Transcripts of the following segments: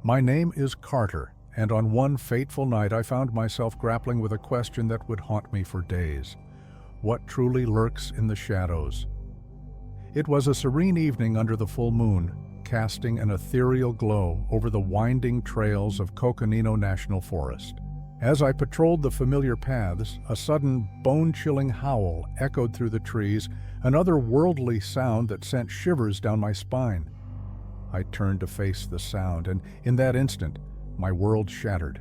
My name is Carter, and on one fateful night I found myself grappling with a question that would haunt me for days. What truly lurks in the shadows? It was a serene evening under the full moon, casting an ethereal glow over the winding trails of Coconino National Forest. As I patrolled the familiar paths, a sudden, bone-chilling howl echoed through the trees, an otherworldly sound that sent shivers down my spine. I turned to face the sound, and in that instant, my world shattered.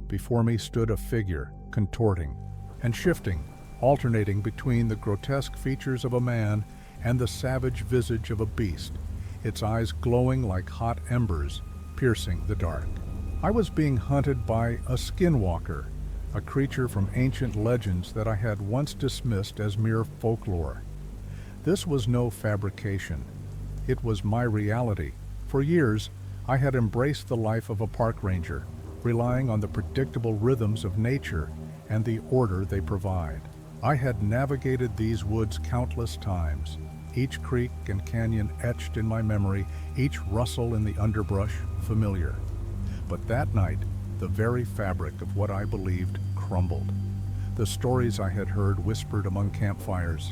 Before me stood a figure, contorting and shifting, alternating between the grotesque features of a man and the savage visage of a beast, its eyes glowing like hot embers, piercing the dark. I was being hunted by a skinwalker, a creature from ancient legends that I had once dismissed as mere folklore. This was no fabrication. It was my reality. For years, I had embraced the life of a park ranger, relying on the predictable rhythms of nature and the order they provide. I had navigated these woods countless times, each creek and canyon etched in my memory, each rustle in the underbrush familiar. But that night, the very fabric of what I believed crumbled. The stories I had heard whispered among campfires,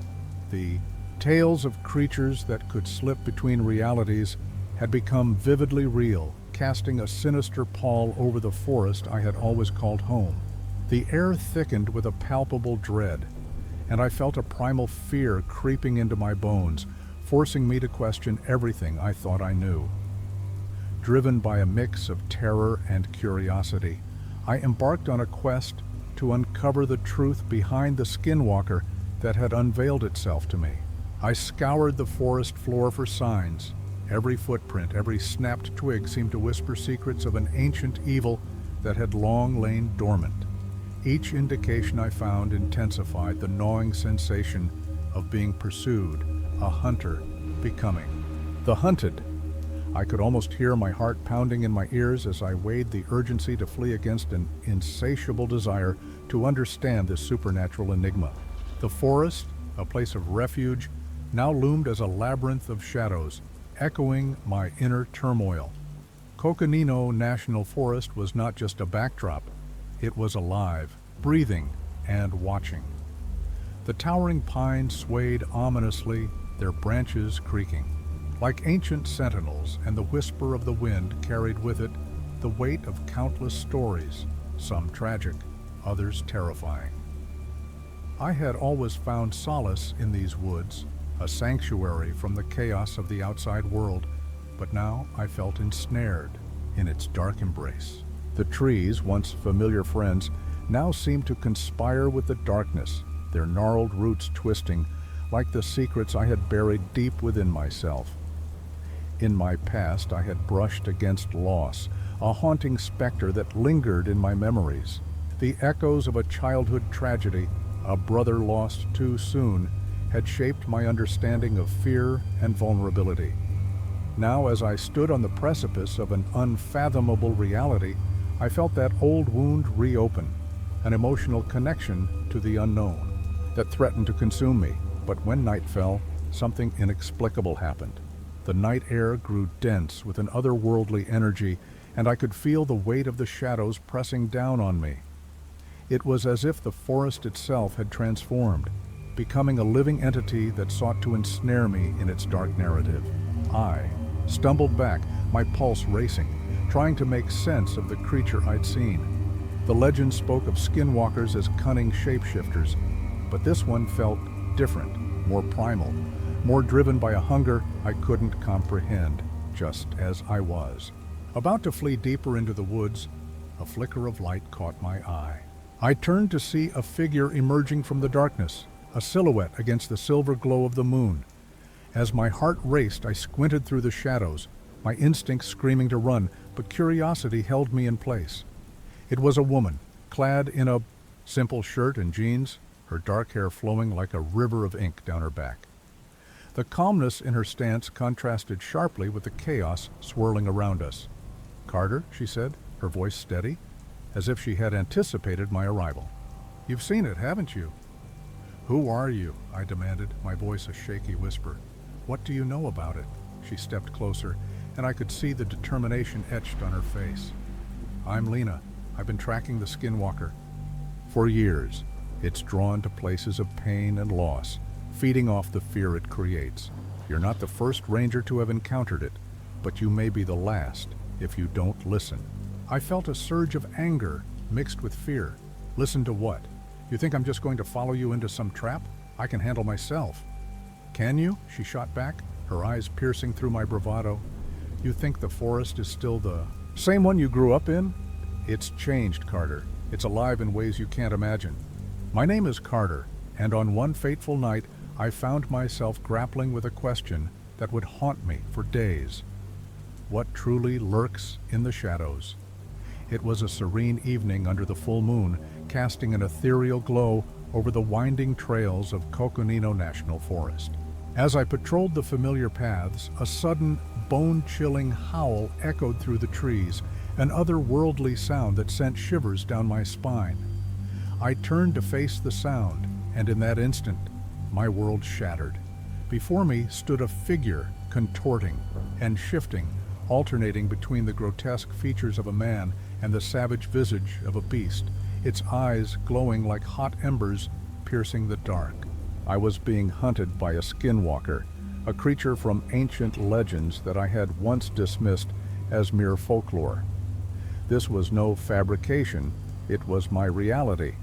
the tales of creatures that could slip between realities, had become vividly real, casting a sinister pall over the forest I had always called home. The air thickened with a palpable dread, and I felt a primal fear creeping into my bones, forcing me to question everything I thought I knew. Driven by a mix of terror and curiosity, I embarked on a quest to uncover the truth behind the skinwalker that had unveiled itself to me. I scoured the forest floor for signs. Every footprint, every snapped twig seemed to whisper secrets of an ancient evil that had long lain dormant. Each indication I found intensified the gnawing sensation of being pursued, a hunter becoming the hunted. I could almost hear my heart pounding in my ears as I weighed the urgency to flee against an insatiable desire to understand this supernatural enigma. The forest, a place of refuge, now loomed as a labyrinth of shadows, echoing my inner turmoil. Coconino National Forest was not just a backdrop. It was alive, breathing, and watching. The towering pines swayed ominously, their branches creaking. Like ancient sentinels, and the whisper of the wind carried with it the weight of countless stories, some tragic, others terrifying. I had always found solace in these woods, a sanctuary from the chaos of the outside world, but now I felt ensnared in its dark embrace. The trees, once familiar friends, now seemed to conspire with the darkness, their gnarled roots twisting like the secrets I had buried deep within myself. In my past, I had brushed against loss, a haunting specter that lingered in my memories. The echoes of a childhood tragedy, a brother lost too soon, had shaped my understanding of fear and vulnerability. Now, as I stood on the precipice of an unfathomable reality, I felt that old wound reopen, an emotional connection to the unknown that threatened to consume me. But when night fell, something inexplicable happened. The night air grew dense with an otherworldly energy, and I could feel the weight of the shadows pressing down on me. It was as if the forest itself had transformed, becoming a living entity that sought to ensnare me in its dark narrative. I stumbled back, my pulse racing, trying to make sense of the creature I'd seen. The legend spoke of skinwalkers as cunning shapeshifters, but this one felt different, more primal, more driven by a hunger I couldn't comprehend, just as I was. About to flee deeper into the woods, a flicker of light caught my eye. I turned to see a figure emerging from the darkness, a silhouette against the silver glow of the moon. As my heart raced, I squinted through the shadows, my instincts screaming to run, but curiosity held me in place. It was a woman, clad in a simple shirt and jeans, her dark hair flowing like a river of ink down her back. The calmness in her stance contrasted sharply with the chaos swirling around us. "Carter," she said, her voice steady, as if she had anticipated my arrival. "You've seen it, haven't you?" "Who are you?" I demanded, my voice a shaky whisper. "What do you know about it?" She stepped closer, and I could see the determination etched on her face. "I'm Lena. I've been tracking the skinwalker." For years, it's drawn to places of pain and loss, feeding off the fear it creates. You're not the first ranger to have encountered it, but you may be the last if you don't listen. I felt a surge of anger mixed with fear. Listen to what? You think I'm just going to follow you into some trap? I can handle myself. Can you? She shot back, her eyes piercing through my bravado. You think the forest is still the same one you grew up in? It's changed, Carter. It's alive in ways you can't imagine. My name is Carter, and on one fateful night, I found myself grappling with a question that would haunt me for days. What truly lurks in the shadows? It was a serene evening under the full moon, casting an ethereal glow over the winding trails of Coconino National Forest. As I patrolled the familiar paths, a sudden, bone-chilling howl echoed through the trees, an otherworldly sound that sent shivers down my spine. I turned to face the sound, and in that instant, my world shattered. Before me stood a figure, contorting and shifting, alternating between the grotesque features of a man and the savage visage of a beast, its eyes glowing like hot embers piercing the dark. I was being hunted by a skinwalker, a creature from ancient legends that I had once dismissed as mere folklore. This was no fabrication, it was my reality.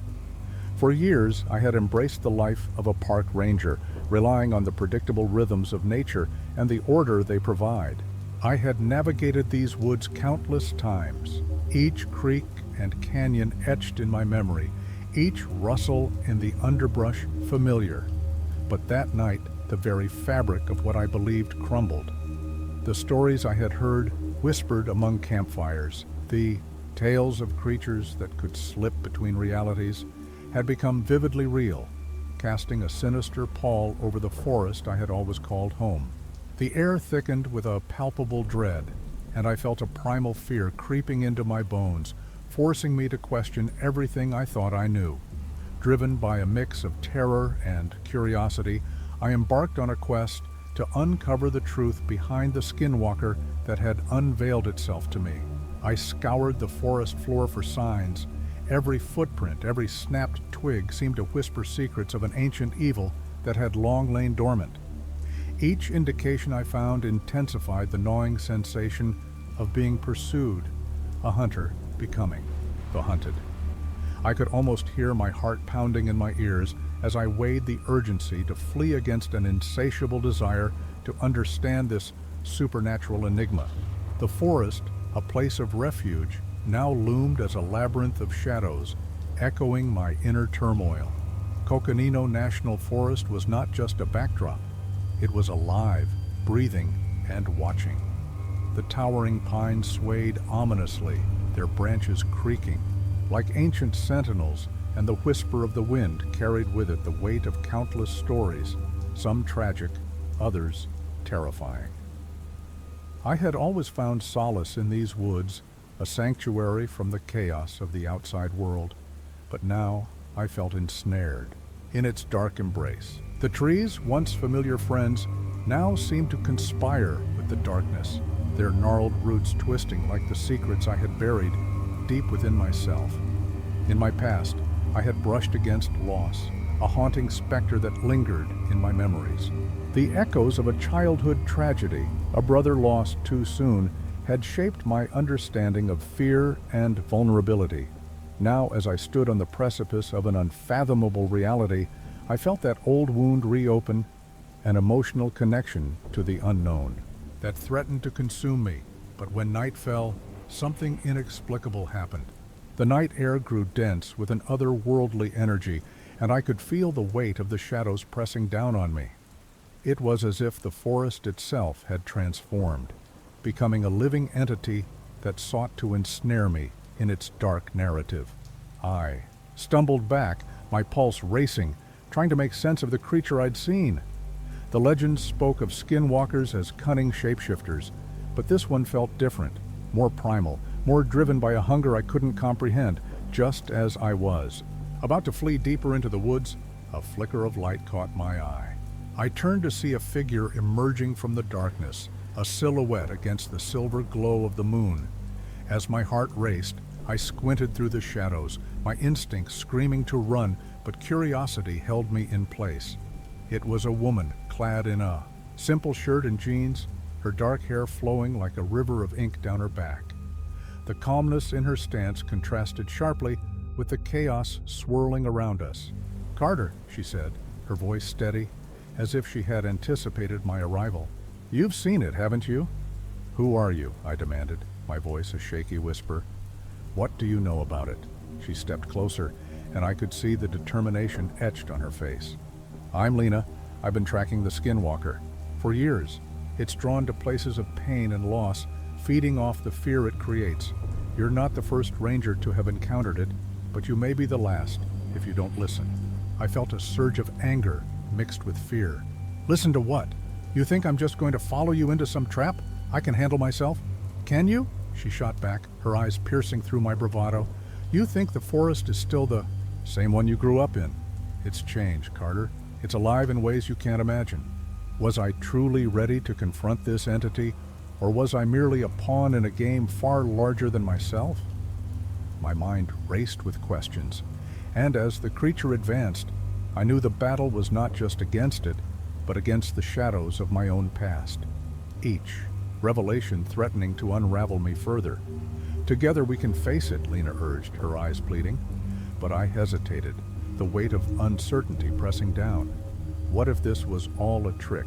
For years, I had embraced the life of a park ranger, relying on the predictable rhythms of nature and the order they provide. I had navigated these woods countless times, each creek and canyon etched in my memory, each rustle in the underbrush familiar. But that night, the very fabric of what I believed crumbled. The stories I had heard whispered among campfires, the tales of creatures that could slip between realities, had become vividly real, casting a sinister pall over the forest I had always called home. The air thickened with a palpable dread, and I felt a primal fear creeping into my bones, forcing me to question everything I thought I knew. Driven by a mix of terror and curiosity, I embarked on a quest to uncover the truth behind the skinwalker that had unveiled itself to me. I scoured the forest floor for signs. Every footprint, every snapped twig seemed to whisper secrets of an ancient evil that had long lain dormant. Each indication I found intensified the gnawing sensation of being pursued, a hunter becoming the hunted. I could almost hear my heart pounding in my ears as I weighed the urgency to flee against an insatiable desire to understand this supernatural enigma. The forest, a place of refuge, now loomed as a labyrinth of shadows, echoing my inner turmoil. Coconino National Forest was not just a backdrop. It was alive, breathing, and watching. The towering pines swayed ominously, their branches creaking, like ancient sentinels, and the whisper of the wind carried with it the weight of countless stories, some tragic, others terrifying. I had always found solace in these woods, a sanctuary from the chaos of the outside world, but now I felt ensnared in its dark embrace. The trees, once familiar friends, now seemed to conspire with the darkness, their gnarled roots twisting like the secrets I had buried deep within myself. In my past, I had brushed against loss, a haunting specter that lingered in my memories. The echoes of a childhood tragedy, a brother lost too soon, had shaped my understanding of fear and vulnerability. Now, as I stood on the precipice of an unfathomable reality, I felt that old wound reopen, an emotional connection to the unknown that threatened to consume me. But when night fell, something inexplicable happened. The night air grew dense with an otherworldly energy, and I could feel the weight of the shadows pressing down on me. It was as if the forest itself had transformed, becoming a living entity that sought to ensnare me in its dark narrative. I stumbled back, my pulse racing, trying to make sense of the creature I'd seen. The legends spoke of skinwalkers as cunning shapeshifters, but this one felt different, more primal, more driven by a hunger I couldn't comprehend, just as I was. About to flee deeper into the woods, a flicker of light caught my eye. I turned to see a figure emerging from the darkness, a silhouette against the silver glow of the moon. As my heart raced, I squinted through the shadows, my instinct screaming to run, but curiosity held me in place. It was a woman clad in a simple shirt and jeans, her dark hair flowing like a river of ink down her back. The calmness in her stance contrasted sharply with the chaos swirling around us. "Carter," she said, her voice steady, as if she had anticipated my arrival. "You've seen it, haven't you?" "Who are you?" I demanded, my voice a shaky whisper. "What do you know about it?" She stepped closer, and I could see the determination etched on her face. "I'm Lena. I've been tracking the Skinwalker. For years. It's drawn to places of pain and loss, feeding off the fear it creates. You're not the first ranger to have encountered it, but you may be the last if you don't listen." I felt a surge of anger mixed with fear. "Listen to what? You think I'm just going to follow you into some trap? I can handle myself." "Can you?" She shot back, her eyes piercing through my bravado. "You think the forest is still the same one you grew up in? It's changed, Carter. It's alive in ways you can't imagine. Was I truly ready to confront this entity, or was I merely a pawn in a game far larger than myself?" My mind raced with questions, and as the creature advanced, I knew the battle was not just against it, but against the shadows of my own past. Each revelation threatening to unravel me further. "Together we can face it," Lena urged, her eyes pleading. But I hesitated, the weight of uncertainty pressing down. What if this was all a trick,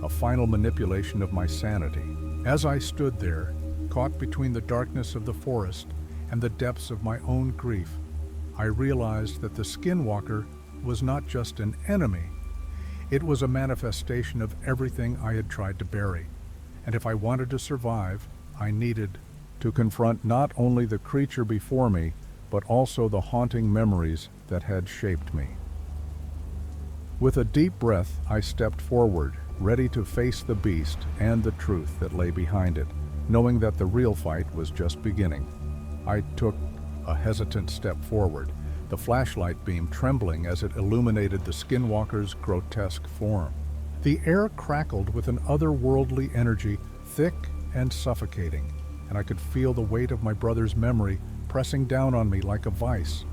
a final manipulation of my sanity? As I stood there, caught between the darkness of the forest and the depths of my own grief, I realized that the Skinwalker was not just an enemy. It was a manifestation of everything I had tried to bury. And if I wanted to survive, I needed to confront not only the creature before me, but also the haunting memories that had shaped me. With a deep breath, I stepped forward, ready to face the beast and the truth that lay behind it, knowing that the real fight was just beginning. I took a hesitant step forward, the flashlight beam trembling as it illuminated the Skinwalker's grotesque form. The air crackled with an otherworldly energy, thick and suffocating, and I could feel the weight of my brother's memory pressing down on me like a vice.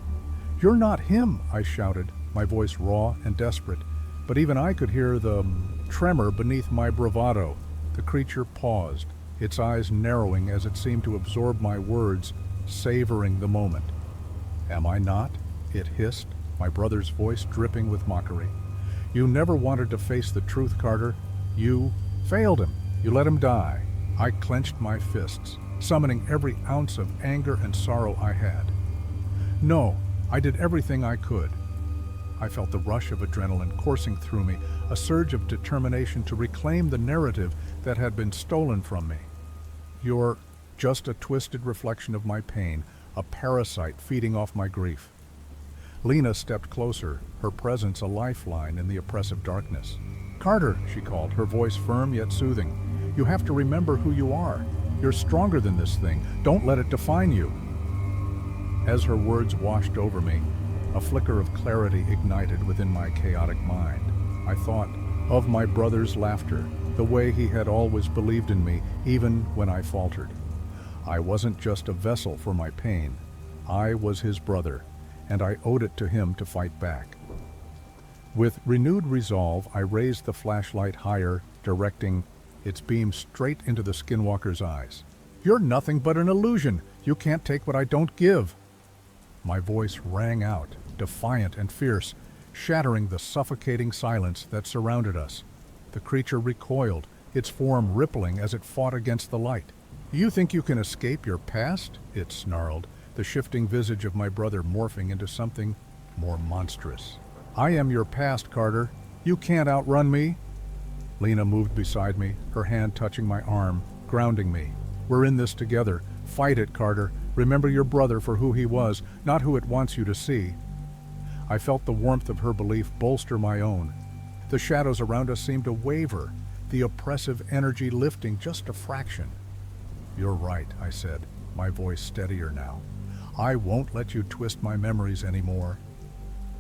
"You're not him," I shouted, my voice raw and desperate, but even I could hear the tremor beneath my bravado. The creature paused, its eyes narrowing as it seemed to absorb my words, savoring the moment. "Am I not?" it hissed, my brother's voice dripping with mockery. "You never wanted to face the truth, Carter. You failed him. You let him die." I clenched my fists, summoning every ounce of anger and sorrow I had. "No, I did everything I could." I felt the rush of adrenaline coursing through me, a surge of determination to reclaim the narrative that had been stolen from me. "You're just a twisted reflection of my pain, a parasite feeding off my grief." Lena stepped closer, her presence a lifeline in the oppressive darkness. "Carter," she called, her voice firm yet soothing. "You have to remember who you are. You're stronger than this thing. Don't let it define you." As her words washed over me, a flicker of clarity ignited within my chaotic mind. I thought of my brother's laughter, the way he had always believed in me, even when I faltered. I wasn't just a vessel for my pain. I was his brother, and I owed it to him to fight back. With renewed resolve, I raised the flashlight higher, directing its beam straight into the Skinwalker's eyes. "You're nothing but an illusion. You can't take what I don't give." My voice rang out, defiant and fierce, shattering the suffocating silence that surrounded us. The creature recoiled, its form rippling as it fought against the light. "You think you can escape your past?" it snarled, the shifting visage of my brother morphing into something more monstrous. "I am your past, Carter. You can't outrun me." Lena moved beside me, her hand touching my arm, grounding me. "We're in this together. Fight it, Carter. Remember your brother for who he was, not who it wants you to see." I felt the warmth of her belief bolster my own. The shadows around us seemed to waver, the oppressive energy lifting just a fraction. "You're right," I said, my voice steadier now. "I won't let you twist my memories anymore."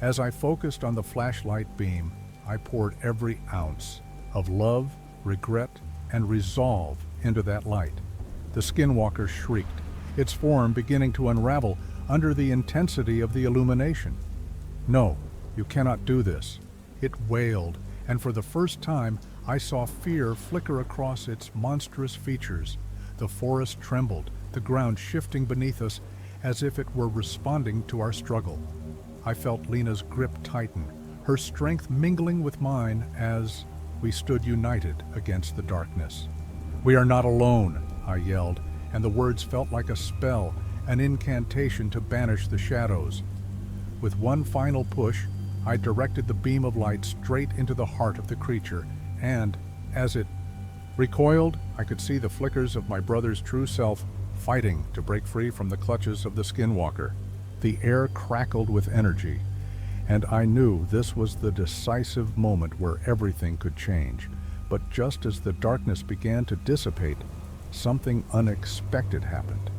As I focused on the flashlight beam, I poured every ounce of love, regret, and resolve into that light. The skinwalker shrieked, its form beginning to unravel under the intensity of the illumination. "No, you cannot do this," it wailed, and for the first time I saw fear flicker across its monstrous features. The forest trembled, the ground shifting beneath us as if it were responding to our struggle. I felt Lena's grip tighten, her strength mingling with mine as we stood united against the darkness. "We are not alone," I yelled, and the words felt like a spell, an incantation to banish the shadows. With one final push, I directed the beam of light straight into the heart of the creature, and, as it recoiled, I could see the flickers of my brother's true self fighting to break free from the clutches of the skinwalker. The air crackled with energy, and I knew this was the decisive moment where everything could change. But just as the darkness began to dissipate, something unexpected happened.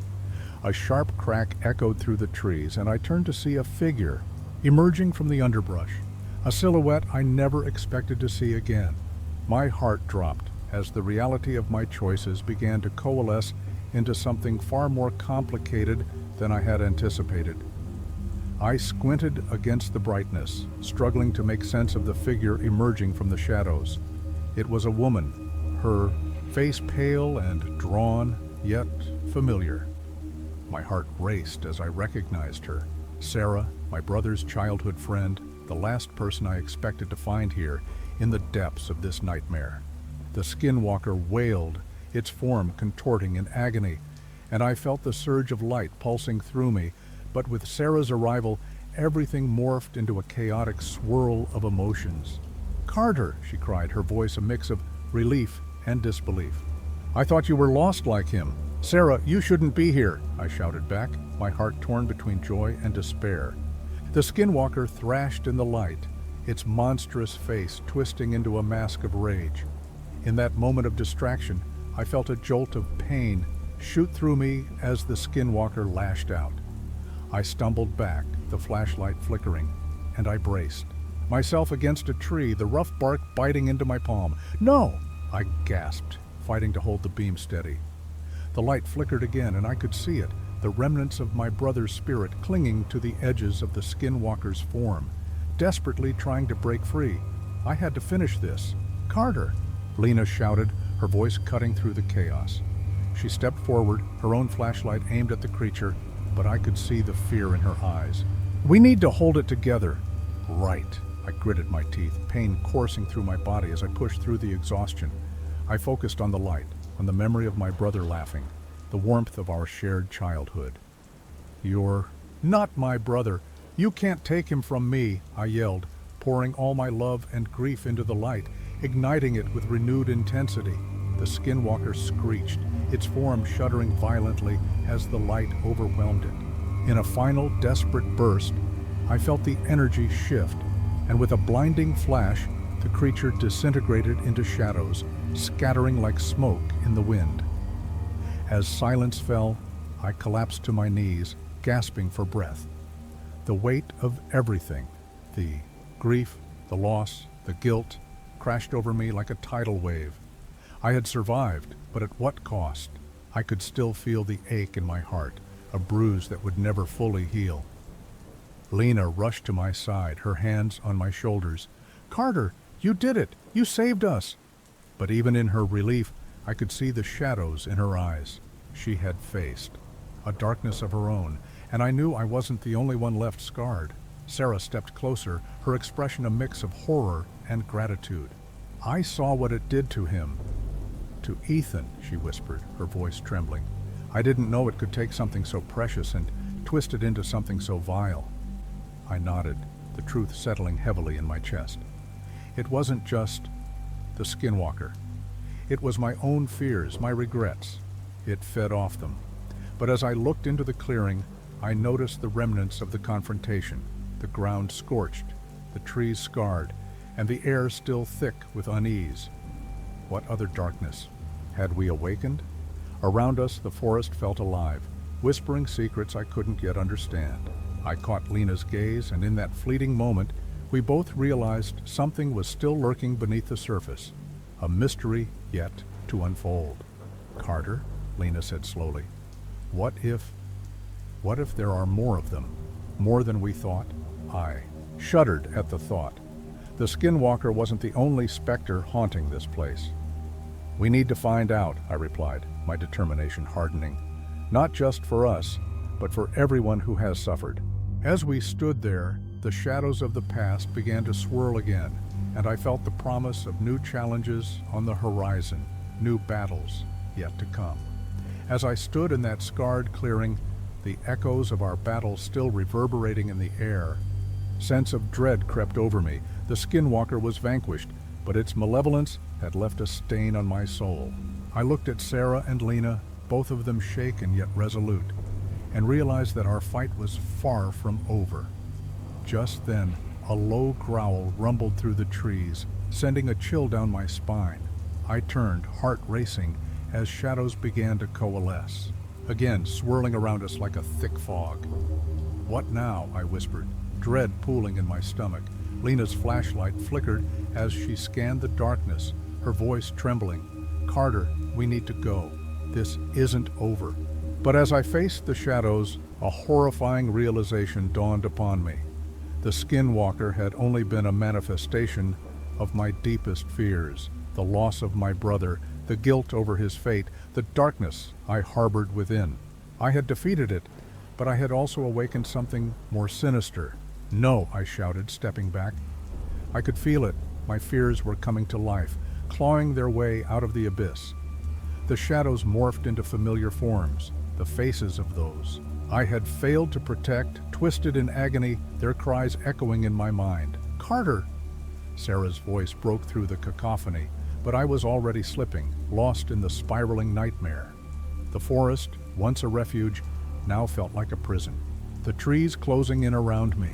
A sharp crack echoed through the trees, and I turned to see a figure emerging from the underbrush, a silhouette I never expected to see again. My heart dropped as the reality of my choices began to coalesce into something far more complicated than I had anticipated. I squinted against the brightness, struggling to make sense of the figure emerging from the shadows. It was a woman, her face pale and drawn, yet familiar. My heart raced as I recognized her. Sarah, my brother's childhood friend, the last person I expected to find here in the depths of this nightmare. The skinwalker wailed, its form contorting in agony, and I felt the surge of light pulsing through me, but with Sarah's arrival, everything morphed into a chaotic swirl of emotions. "Carter," she cried, her voice a mix of relief and disbelief. "I thought you were lost like him. Sarah, you shouldn't be here," I shouted back, my heart torn between joy and despair. The skinwalker thrashed in the light, its monstrous face twisting into a mask of rage. In that moment of distraction, I felt a jolt of pain shoot through me as the skinwalker lashed out. I stumbled back, the flashlight flickering, and I braced. Myself against a tree, the rough bark biting into my palm. "No!" I gasped, fighting to hold the beam steady. The light flickered again, and I could see it, the remnants of my brother's spirit clinging to the edges of the skinwalker's form, desperately trying to break free. I had to finish this. "Carter!" Lena shouted, her voice cutting through the chaos. She stepped forward, her own flashlight aimed at the creature, but I could see the fear in her eyes. "We need to hold it together." "Right." I gritted my teeth, pain coursing through my body as I pushed through the exhaustion. I focused on the light, on the memory of my brother laughing, the warmth of our shared childhood. "You're not my brother. You can't take him from me," I yelled, pouring all my love and grief into the light, igniting it with renewed intensity. The skinwalker screeched, its form shuddering violently as the light overwhelmed it. In a final, desperate burst, I felt the energy shift, and with a blinding flash, the creature disintegrated into shadows, scattering like smoke in the wind. As silence fell, I collapsed to my knees, gasping for breath. The weight of everything, the grief, the loss, the guilt, crashed over me like a tidal wave. I had survived, but at what cost? I could still feel the ache in my heart, a bruise that would never fully heal. Lena rushed to my side, her hands on my shoulders. "Carter, you did it! You saved us!" But even in her relief, I could see the shadows in her eyes. She had faced a darkness of her own, and I knew I wasn't the only one left scarred. Sarah stepped closer, her expression a mix of horror and gratitude. "I saw what it did to him." "To Ethan," she whispered, her voice trembling. "I didn't know it could take something so precious and twist it into something so vile." I nodded, the truth settling heavily in my chest. It wasn't just the skinwalker. It was my own fears, my regrets. It fed off them. But as I looked into the clearing, I noticed the remnants of the confrontation, the ground scorched, the trees scarred, and the air still thick with unease. What other darkness? Had we awakened? Around us, the forest felt alive, whispering secrets I couldn't yet understand. I caught Lena's gaze, and in that fleeting moment, we both realized something was still lurking beneath the surface. A mystery, yet to unfold. "Carter," Lena said slowly, what if there are more of them? More than we thought?" I shuddered at the thought. The skinwalker wasn't the only specter haunting this place. "We need to find out," I replied, my determination hardening. "Not just for us, but for everyone who has suffered." As we stood there, the shadows of the past began to swirl again, and I felt the promise of new challenges on the horizon, new battles yet to come. As I stood in that scarred clearing, the echoes of our battle still reverberating in the air, sense of dread crept over me. The skinwalker was vanquished, but its malevolence had left a stain on my soul. I looked at Sarah and Lena, both of them shaken yet resolute, and realized that our fight was far from over. Just then, a low growl rumbled through the trees, sending a chill down my spine. I turned, heart racing, as shadows began to coalesce, again swirling around us like a thick fog. "What now?" I whispered, dread pooling in my stomach. Lena's flashlight flickered as she scanned the darkness, her voice trembling. "Carter, we need to go. This isn't over." But as I faced the shadows, a horrifying realization dawned upon me. The skinwalker had only been a manifestation of my deepest fears, the loss of my brother, the guilt over his fate, the darkness I harbored within. I had defeated it, but I had also awakened something more sinister. "No," I shouted, stepping back. I could feel it. My fears were coming to life, clawing their way out of the abyss. The shadows morphed into familiar forms, the faces of those I had failed to protect, twisted in agony, their cries echoing in my mind. "Carter!" Sarah's voice broke through the cacophony, but I was already slipping, lost in the spiraling nightmare. The forest, once a refuge, now felt like a prison, the trees closing in around me.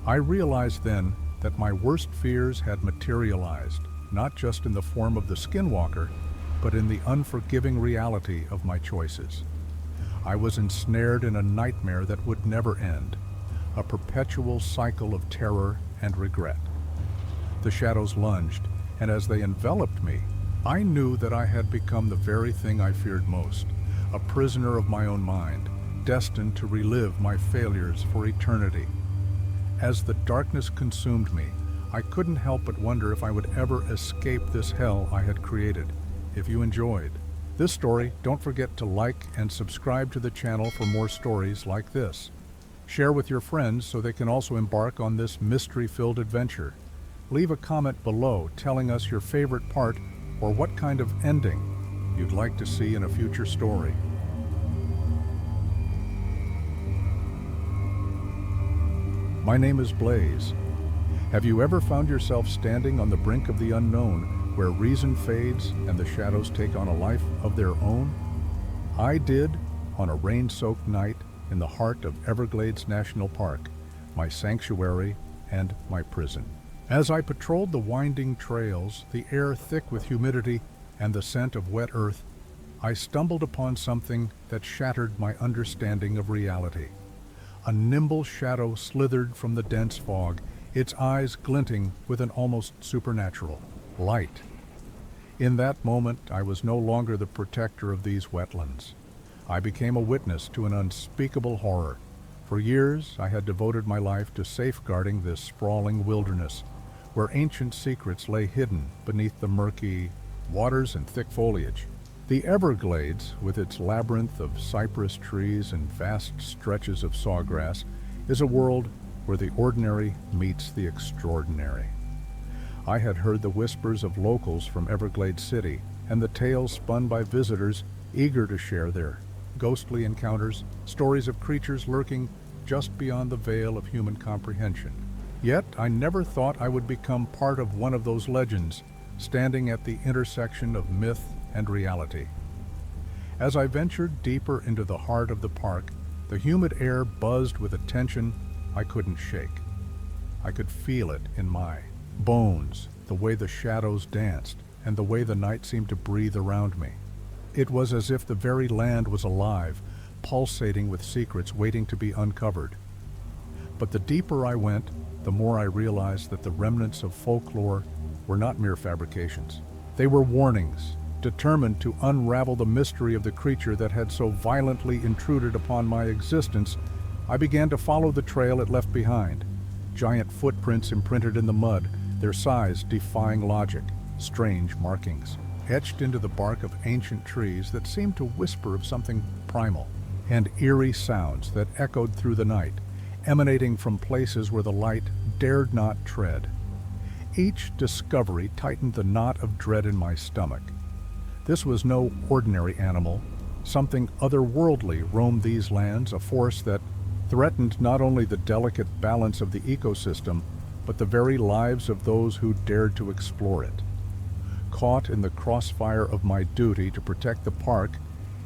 I realized then that my worst fears had materialized, not just in the form of the skinwalker, but in the unforgiving reality of my choices. I was ensnared in a nightmare that would never end, a perpetual cycle of terror and regret. The shadows lunged, and as they enveloped me, I knew that I had become the very thing I feared most, a prisoner of my own mind, destined to relive my failures for eternity. As the darkness consumed me, I couldn't help but wonder if I would ever escape this hell I had created. If you enjoyed this story, don't forget to like and subscribe to the channel for more stories like this. Share with your friends so they can also embark on this mystery-filled adventure. Leave a comment below telling us your favorite part or what kind of ending you'd like to see in a future story. My name is Blaze. Have you ever found yourself standing on the brink of the unknown, where reason fades and the shadows take on a life of their own? I did on a rain-soaked night in the heart of Everglades National Park, my sanctuary and my prison. As I patrolled the winding trails, the air thick with humidity and the scent of wet earth, I stumbled upon something that shattered my understanding of reality. A nimble shadow slithered from the dense fog, its eyes glinting with an almost supernatural light. In that moment, I was no longer the protector of these wetlands. I became a witness to an unspeakable horror. For years, I had devoted my life to safeguarding this sprawling wilderness, where ancient secrets lay hidden beneath the murky waters and thick foliage. The Everglades, with its labyrinth of cypress trees and vast stretches of sawgrass, is a world where the ordinary meets the extraordinary. I had heard the whispers of locals from Everglades City and the tales spun by visitors eager to share their ghostly encounters, stories of creatures lurking just beyond the veil of human comprehension. Yet I never thought I would become part of one of those legends, standing at the intersection of myth and reality. As I ventured deeper into the heart of the park, the humid air buzzed with a tension I couldn't shake. I could feel it in my bones, the way the shadows danced, and the way the night seemed to breathe around me. It was as if the very land was alive, pulsating with secrets waiting to be uncovered. But the deeper I went, the more I realized that the remnants of folklore were not mere fabrications. They were warnings, Determined to unravel the mystery of the creature that had so violently intruded upon my existence, I began to follow the trail it left behind. Giant footprints imprinted in the mud, their size defying logic, strange markings, etched into the bark of ancient trees that seemed to whisper of something primal, and eerie sounds that echoed through the night, emanating from places where the light dared not tread. Each discovery tightened the knot of dread in my stomach. This was no ordinary animal. Something otherworldly roamed these lands, a force that threatened not only the delicate balance of the ecosystem, but the very lives of those who dared to explore it. Caught in the crossfire of my duty to protect the park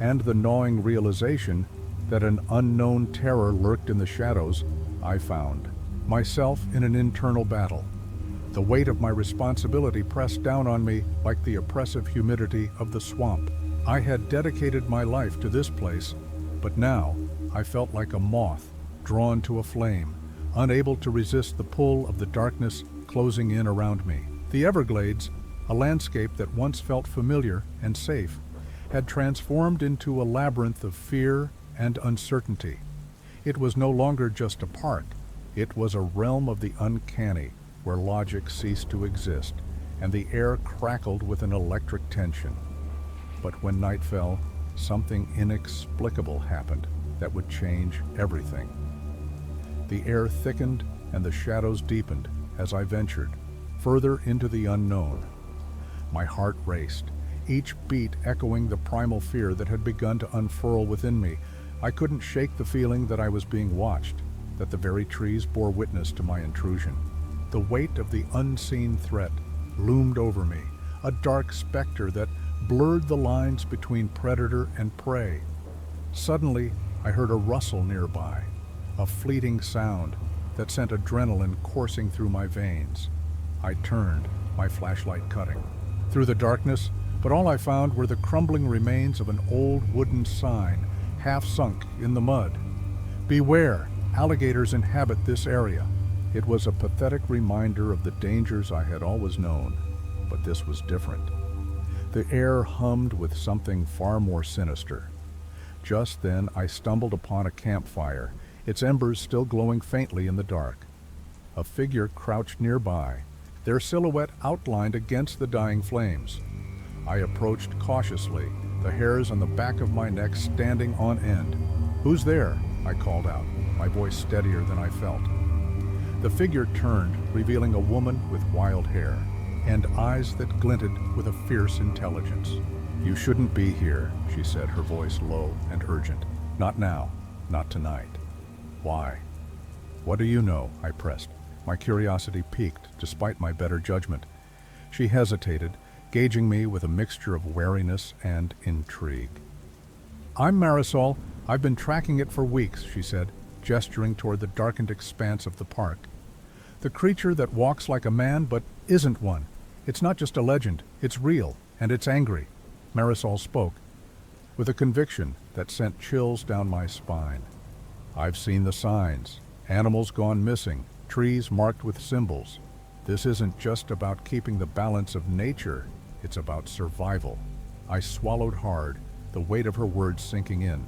and the gnawing realization that an unknown terror lurked in the shadows, I found myself in an internal battle. The weight of my responsibility pressed down on me like the oppressive humidity of the swamp. I had dedicated my life to this place, but now I felt like a moth drawn to a flame, unable to resist the pull of the darkness closing in around me. The Everglades, a landscape that once felt familiar and safe, had transformed into a labyrinth of fear and uncertainty. It was no longer just a park. It was a realm of the uncanny, where logic ceased to exist, and the air crackled with an electric tension. But when night fell, something inexplicable happened that would change everything. The air thickened and the shadows deepened as I ventured further into the unknown. My heart raced, each beat echoing the primal fear that had begun to unfurl within me. I couldn't shake the feeling that I was being watched, that the very trees bore witness to my intrusion. The weight of the unseen threat loomed over me, a dark specter that blurred the lines between predator and prey. Suddenly, I heard a rustle nearby, a fleeting sound that sent adrenaline coursing through my veins. I turned, my flashlight cutting through the darkness, but all I found were the crumbling remains of an old wooden sign, half sunk in the mud. "Beware, alligators inhabit this area." It was a pathetic reminder of the dangers I had always known, but this was different. The air hummed with something far more sinister. Just then I stumbled upon a campfire, its embers still glowing faintly in the dark. A figure crouched nearby, their silhouette outlined against the dying flames. I approached cautiously, the hairs on the back of my neck standing on end. "Who's there?" I called out, my voice steadier than I felt. The figure turned, revealing a woman with wild hair and eyes that glinted with a fierce intelligence. "You shouldn't be here," she said, her voice low and urgent. "Not now, not tonight." "Why?" "What do you know?" I pressed, my curiosity piqued despite my better judgment. She hesitated, gauging me with a mixture of wariness and intrigue. "I'm Marisol. I've been tracking it for weeks," she said, gesturing toward the darkened expanse of the park. "The creature that walks like a man but isn't one. It's not just a legend, it's real, and it's angry." Marisol spoke with a conviction that sent chills down my spine. "I've seen the signs. Animals gone missing, trees marked with symbols. This isn't just about keeping the balance of nature, it's about survival." I swallowed hard, the weight of her words sinking in.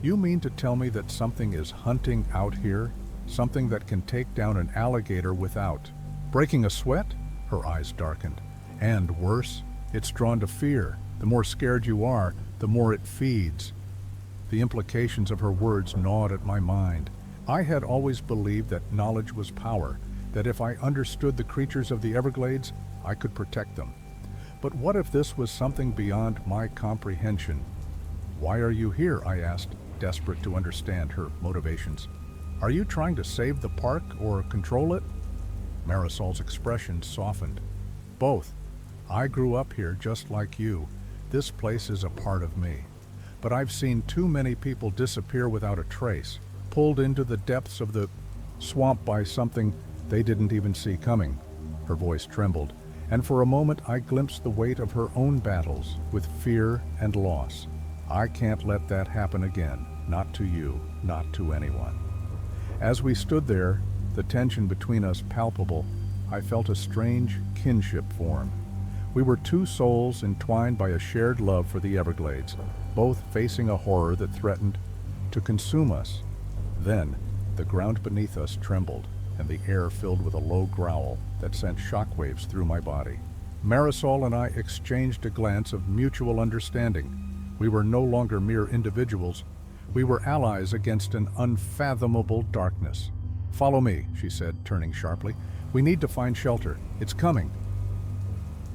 "You mean to tell me that something is hunting out here? Something that can take down an alligator without breaking a sweat?" Her eyes darkened. "And worse, it's drawn to fear. The more scared you are, the more it feeds." The implications of her words gnawed at my mind. I had always believed that knowledge was power, that if I understood the creatures of the Everglades, I could protect them. But what if this was something beyond my comprehension? "Why are you here?" I asked, desperate to understand her motivations. "Are you trying to save the park or control it?" Marisol's expression softened. "Both. I grew up here just like you. This place is a part of me. But I've seen too many people disappear without a trace, pulled into the depths of the swamp by something they didn't even see coming." Her voice trembled, and for a moment I glimpsed the weight of her own battles with fear and loss. "I can't let that happen again. Not to you, not to anyone." As we stood there, the tension between us palpable, I felt a strange kinship form. We were two souls entwined by a shared love for the Everglades, both facing a horror that threatened to consume us. Then, the ground beneath us trembled, and the air filled with a low growl that sent shockwaves through my body. Marisol and I exchanged a glance of mutual understanding. We were no longer mere individuals. We were allies against an unfathomable darkness. "Follow me," she said, turning sharply. "We need to find shelter. It's coming."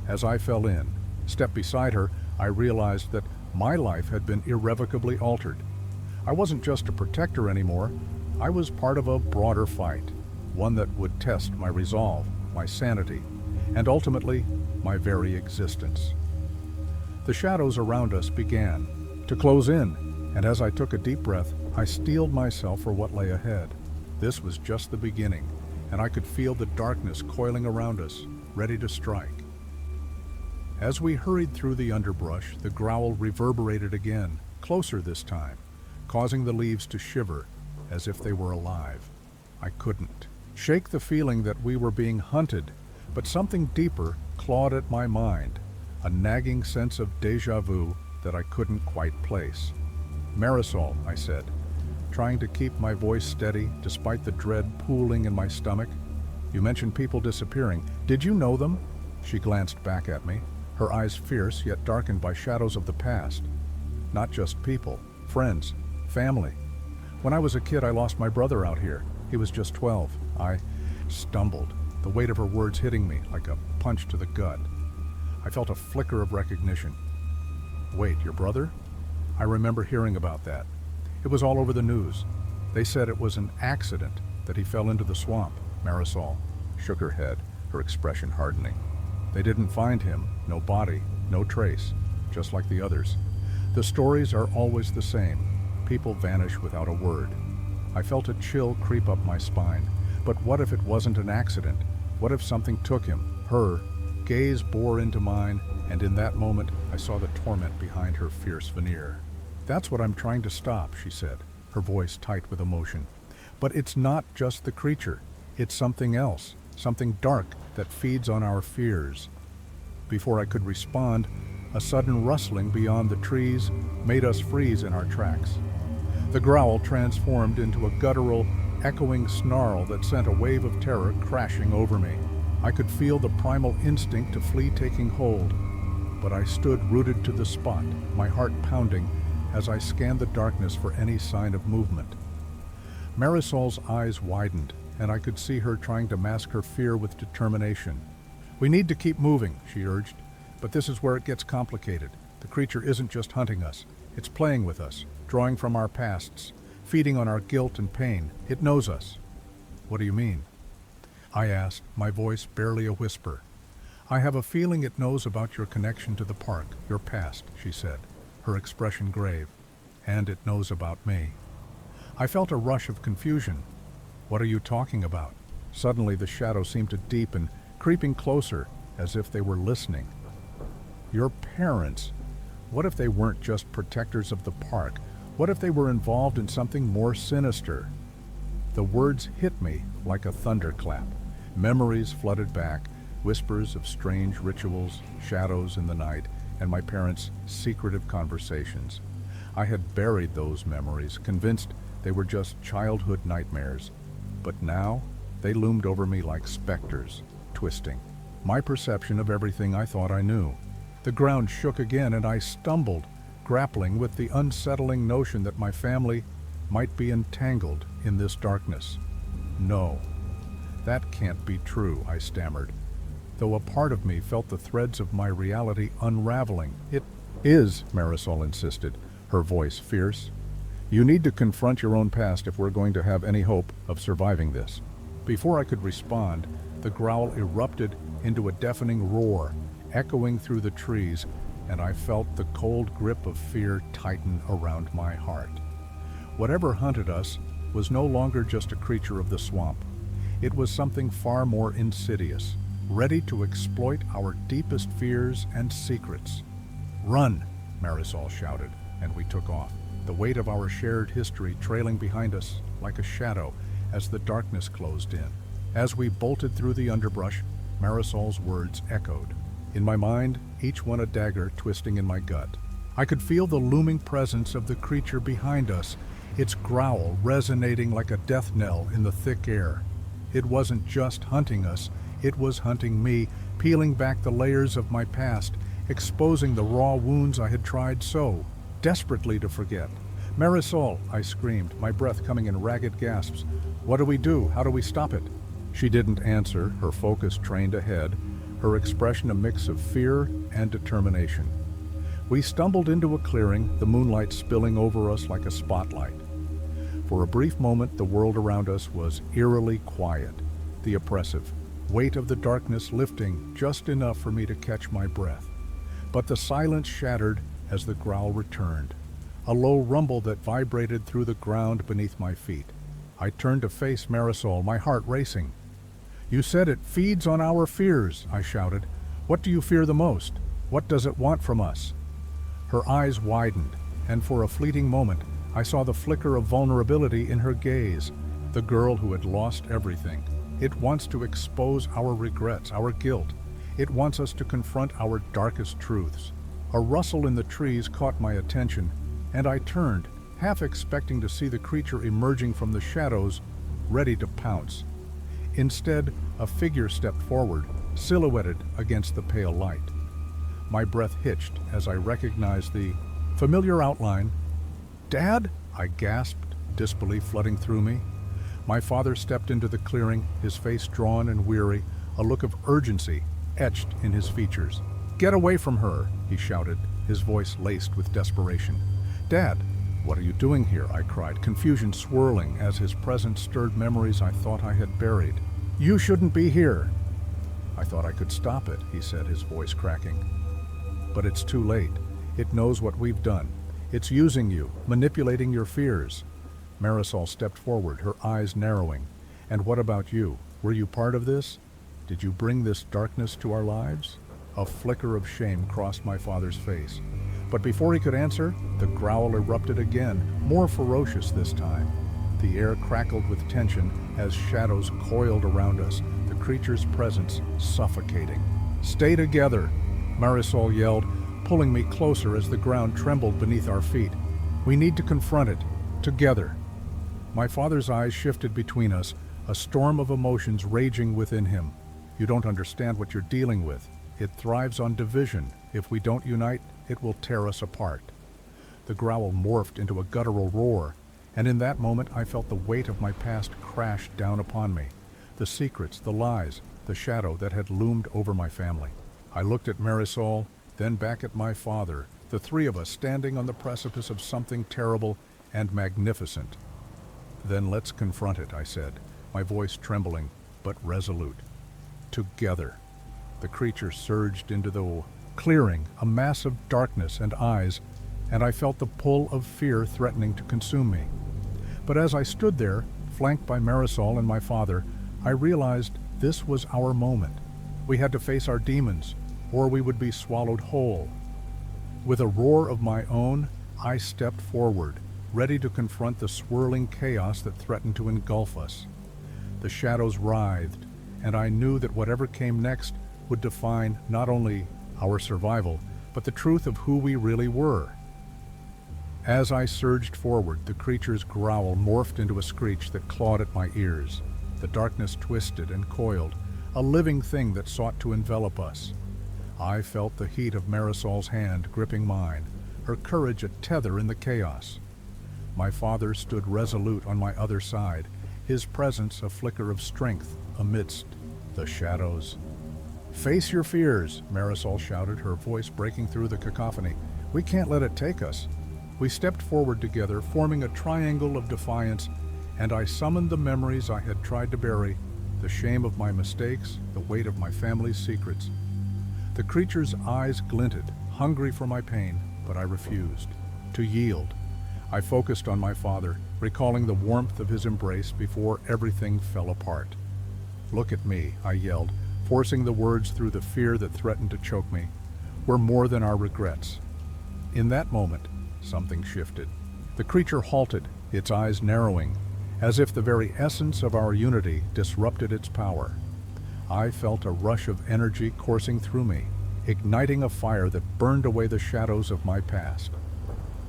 As I fell in, stepped beside her, I realized that my life had been irrevocably altered. I wasn't just a protector anymore. I was part of a broader fight, one that would test my resolve, my sanity, and ultimately, my very existence. The shadows around us began to close in, and as I took a deep breath, I steeled myself for what lay ahead. This was just the beginning, and I could feel the darkness coiling around us, ready to strike. As we hurried through the underbrush, the growl reverberated again, closer this time, causing the leaves to shiver as if they were alive. I couldn't shake the feeling that we were being hunted, but something deeper clawed at my mind, a nagging sense of déjà vu that I couldn't quite place. "Marisol," I said, trying to keep my voice steady despite the dread pooling in my stomach. "You mentioned people disappearing. Did you know them?" She glanced back at me, her eyes fierce yet darkened by shadows of the past. "Not just people, friends, family. When I was a kid, I lost my brother out here. He was just 12. I stumbled, the weight of her words hitting me like a punch to the gut. I felt a flicker of recognition. "Wait, your brother?" I remember hearing about that. It was all over the news. They said it was an accident, that he fell into the swamp. Marisol shook her head, her expression hardening. "They didn't find him. No body, no trace, just like the others. The stories are always the same. People vanish without a word." I felt a chill creep up my spine. But what if it wasn't an accident? What if something took him? Her gaze bore into mine, and in that moment I saw the torment behind her fierce veneer. "That's what I'm trying to stop," she said, her voice tight with emotion. "But it's not just the creature. It's something else, something dark that feeds on our fears." Before I could respond, a sudden rustling beyond the trees made us freeze in our tracks. The growl transformed into a guttural, echoing snarl that sent a wave of terror crashing over me. I could feel the primal instinct to flee taking hold, but I stood rooted to the spot, my heart pounding as I scanned the darkness for any sign of movement. Marisol's eyes widened, and I could see her trying to mask her fear with determination. "We need to keep moving," she urged, "but this is where it gets complicated. The creature isn't just hunting us. It's playing with us, drawing from our pasts, feeding on our guilt and pain. It knows us." "What do you mean?" I asked, my voice barely a whisper. "I have a feeling it knows about your connection to the park, your past," she said, her expression grave. "And it knows about me." I felt a rush of confusion. "What are you talking about?" Suddenly the shadow seemed to deepen, creeping closer, as if they were listening. "Your parents. What if they weren't just protectors of the park? What if they were involved in something more sinister?" The words hit me like a thunderclap. Memories flooded back, whispers of strange rituals, shadows in the night, and my parents' secretive conversations. I had buried those memories, convinced they were just childhood nightmares. But now, they loomed over me like specters, twisting my perception of everything I thought I knew. The ground shook again, and I stumbled, grappling with the unsettling notion that my family might be entangled in this darkness. "No, that can't be true," I stammered, though a part of me felt the threads of my reality unraveling. "It is," Marisol insisted, her voice fierce. "You need to confront your own past if we're going to have any hope of surviving this." Before I could respond, the growl erupted into a deafening roar, echoing through the trees, and I felt the cold grip of fear tighten around my heart. Whatever hunted us was no longer just a creature of the swamp. It was something far more insidious, ready to exploit our deepest fears and secrets. "Run!" Marisol shouted, and we took off, the weight of our shared history trailing behind us like a shadow as the darkness closed in. As we bolted through the underbrush, Marisol's words echoed. In my mind, each one a dagger twisting in my gut. I could feel the looming presence of the creature behind us, its growl resonating like a death knell in the thick air. It wasn't just hunting us, it was hunting me, peeling back the layers of my past, exposing the raw wounds I had tried so desperately to forget. "Marisol," I screamed, my breath coming in ragged gasps. "What do we do? How do we stop it?" She didn't answer, her focus trained ahead, her expression a mix of fear and determination. We stumbled into a clearing, the moonlight spilling over us like a spotlight. For a brief moment, the world around us was eerily quiet, the oppressive weight of the darkness lifting just enough for me to catch my breath. But the silence shattered as the growl returned, a low rumble that vibrated through the ground beneath my feet. I turned to face Marisol, my heart racing. "You said it feeds on our fears," I shouted. "What do you fear the most? What does it want from us?" Her eyes widened, and for a fleeting moment, I saw the flicker of vulnerability in her gaze, the girl who had lost everything. It wants to expose our regrets, our guilt. It wants us to confront our darkest truths. A rustle in the trees caught my attention, and I turned, half expecting to see the creature emerging from the shadows, ready to pounce. Instead, a figure stepped forward, silhouetted against the pale light. My breath hitched as I recognized the familiar outline. "Dad?" I gasped, disbelief flooding through me. My father stepped into the clearing, his face drawn and weary, a look of urgency etched in his features. "Get away from her!" he shouted, his voice laced with desperation. "Dad, what are you doing here?" I cried, confusion swirling as his presence stirred memories I thought I had buried. "You shouldn't be here!" "I thought I could stop it," he said, his voice cracking. "But it's too late. It knows what we've done. It's using you, manipulating your fears." Marisol stepped forward, her eyes narrowing. "And what about you? Were you part of this? Did you bring this darkness to our lives?" A flicker of shame crossed my father's face. But before he could answer, the growl erupted again, more ferocious this time. The air crackled with tension as shadows coiled around us, the creature's presence suffocating. "Stay together!" Marisol yelled, pulling me closer as the ground trembled beneath our feet. "We need to confront it, together." My father's eyes shifted between us, a storm of emotions raging within him. "You don't understand what you're dealing with. It thrives on division. If we don't unite, it will tear us apart." The growl morphed into a guttural roar, and in that moment I felt the weight of my past crash down upon me. The secrets, the lies, the shadow that had loomed over my family. I looked at Marisol, then back at my father, the three of us standing on the precipice of something terrible and magnificent. "Then let's confront it," I said, my voice trembling, but resolute. "Together." The creature surged into the clearing, a mass of darkness and eyes, and I felt the pull of fear threatening to consume me. But as I stood there, flanked by Marisol and my father, I realized this was our moment. We had to face our demons, or we would be swallowed whole. With a roar of my own, I stepped forward, ready to confront the swirling chaos that threatened to engulf us. The shadows writhed, and I knew that whatever came next would define not only our survival, but the truth of who we really were. As I surged forward, the creature's growl morphed into a screech that clawed at my ears. The darkness twisted and coiled, a living thing that sought to envelop us. I felt the heat of Marisol's hand gripping mine, her courage a tether in the chaos. My father stood resolute on my other side, his presence a flicker of strength amidst the shadows. "Face your fears," Marisol shouted, her voice breaking through the cacophony. "We can't let it take us." We stepped forward together, forming a triangle of defiance, and I summoned the memories I had tried to bury, the shame of my mistakes, the weight of my family's secrets. The creature's eyes glinted, hungry for my pain, but I refused to yield. I focused on my father, recalling the warmth of his embrace before everything fell apart. "Look at me," I yelled, forcing the words through the fear that threatened to choke me. "We're more than our regrets." In that moment, something shifted. The creature halted, its eyes narrowing, as if the very essence of our unity disrupted its power. I felt a rush of energy coursing through me, igniting a fire that burned away the shadows of my past.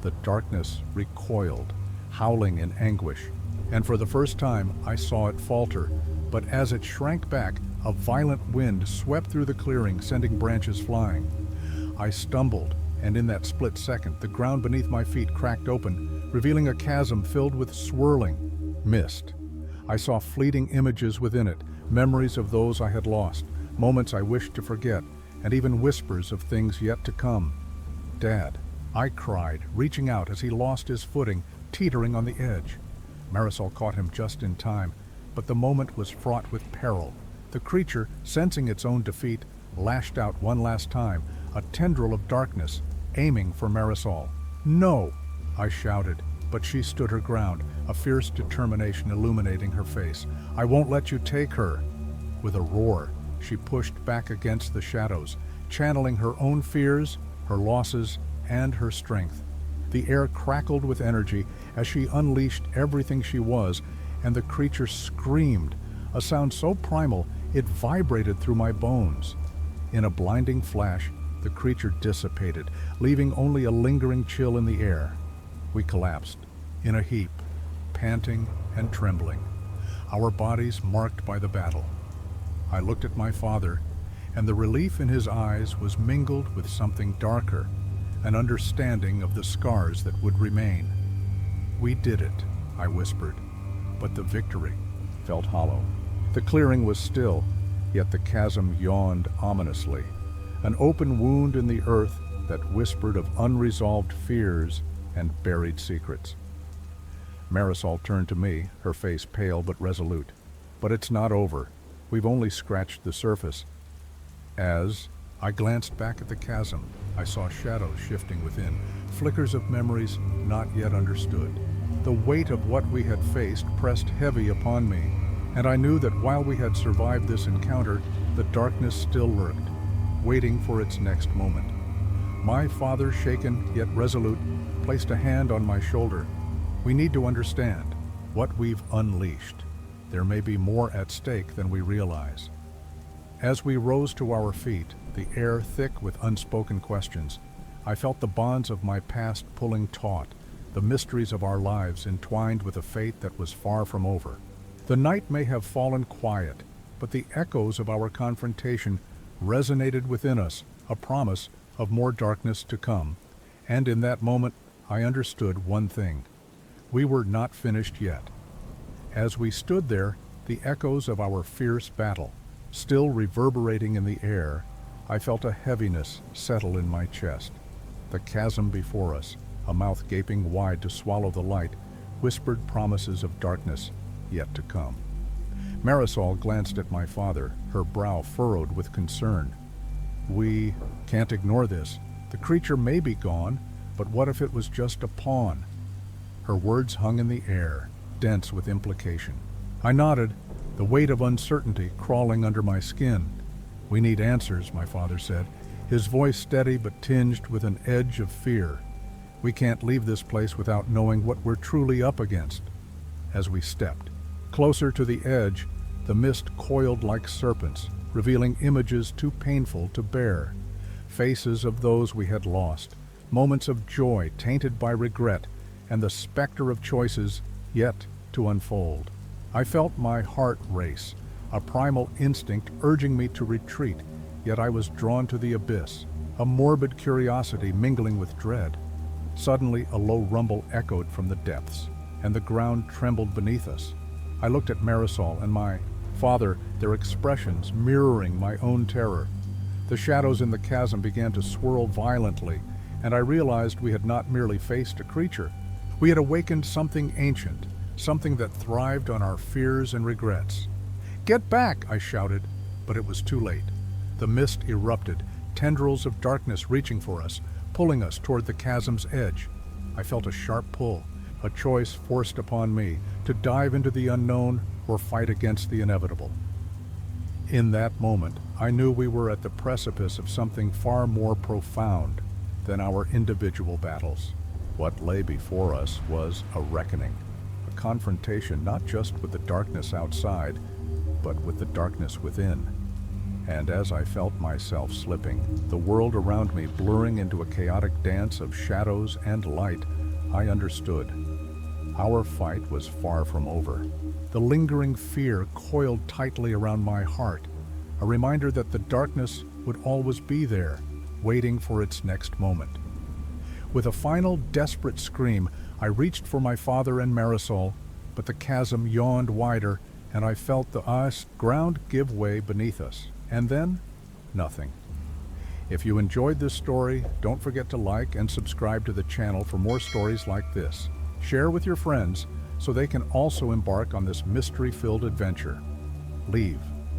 The darkness recoiled, howling in anguish, and for the first time I saw it falter, but as it shrank back, a violent wind swept through the clearing, sending branches flying. I stumbled, and in that split second, the ground beneath my feet cracked open, revealing a chasm filled with swirling mist. I saw fleeting images within it, memories of those I had lost, moments I wished to forget, and even whispers of things yet to come. "Dad," I cried, reaching out as he lost his footing, teetering on the edge. Marisol caught him just in time, but the moment was fraught with peril. The creature, sensing its own defeat, lashed out one last time, a tendril of darkness, aiming for Marisol. "No!" I shouted, but she stood her ground, a fierce determination illuminating her face. "I won't let you take her!" With a roar, she pushed back against the shadows, channeling her own fears, her losses, and her strength. The air crackled with energy as she unleashed everything she was, and the creature screamed, a sound so primal it vibrated through my bones. In a blinding flash, the creature dissipated, leaving only a lingering chill in the air. We collapsed, in a heap, panting and trembling, our bodies marked by the battle. I looked at my father, and the relief in his eyes was mingled with something darker, an understanding of the scars that would remain. "We did it," I whispered, but the victory felt hollow. The clearing was still, yet the chasm yawned ominously, an open wound in the earth that whispered of unresolved fears and buried secrets. Marisol turned to me, her face pale but resolute. "But it's not over. We've only scratched the surface." As I glanced back at the chasm, I saw shadows shifting within, flickers of memories not yet understood. The weight of what we had faced pressed heavy upon me, and I knew that while we had survived this encounter, the darkness still lurked, waiting for its next moment. My father, shaken yet resolute, placed a hand on my shoulder. "We need to understand what we've unleashed. There may be more at stake than we realize." As we rose to our feet, the air thick with unspoken questions, I felt the bonds of my past pulling taut, the mysteries of our lives entwined with a fate that was far from over. The night may have fallen quiet, but the echoes of our confrontation resonated within us, a promise of more darkness to come. And in that moment, I understood one thing. We were not finished yet. As we stood there, the echoes of our fierce battle still reverberating in the air, I felt a heaviness settle in my chest. The chasm before us, a mouth gaping wide to swallow the light, whispered promises of darkness yet to come. Marisol glanced at my father, her brow furrowed with concern. "We can't ignore this. The creature may be gone, but what if it was just a pawn?" Her words hung in the air, dense with implication. I nodded, the weight of uncertainty crawling under my skin. "We need answers," my father said, his voice steady but tinged with an edge of fear. "We can't leave this place without knowing what we're truly up against." As we stepped closer to the edge, the mist coiled like serpents, revealing images too painful to bear. Faces of those we had lost, moments of joy tainted by regret, and the specter of choices yet to unfold. I felt my heart race, a primal instinct urging me to retreat, yet I was drawn to the abyss, a morbid curiosity mingling with dread. Suddenly a low rumble echoed from the depths, and the ground trembled beneath us. I looked at Marisol and my father, their expressions mirroring my own terror. The shadows in the chasm began to swirl violently, and I realized we had not merely faced a creature. We had awakened something ancient, something that thrived on our fears and regrets. "Get back!" I shouted, but it was too late. The mist erupted, tendrils of darkness reaching for us, pulling us toward the chasm's edge. I felt a sharp pull, a choice forced upon me to dive into the unknown or fight against the inevitable. In that moment, I knew we were at the precipice of something far more profound than our individual battles. What lay before us was a reckoning, a confrontation not just with the darkness outside, but with the darkness within. And as I felt myself slipping, the world around me blurring into a chaotic dance of shadows and light, I understood. Our fight was far from over. The lingering fear coiled tightly around my heart, a reminder that the darkness would always be there, waiting for its next moment. With a final desperate scream, I reached for my father and Marisol, but the chasm yawned wider, and I felt the ground give way beneath us. And then, nothing. If you enjoyed this story, don't forget to like and subscribe to the channel for more stories like this. Share with your friends so they can also embark on this mystery-filled adventure. Leave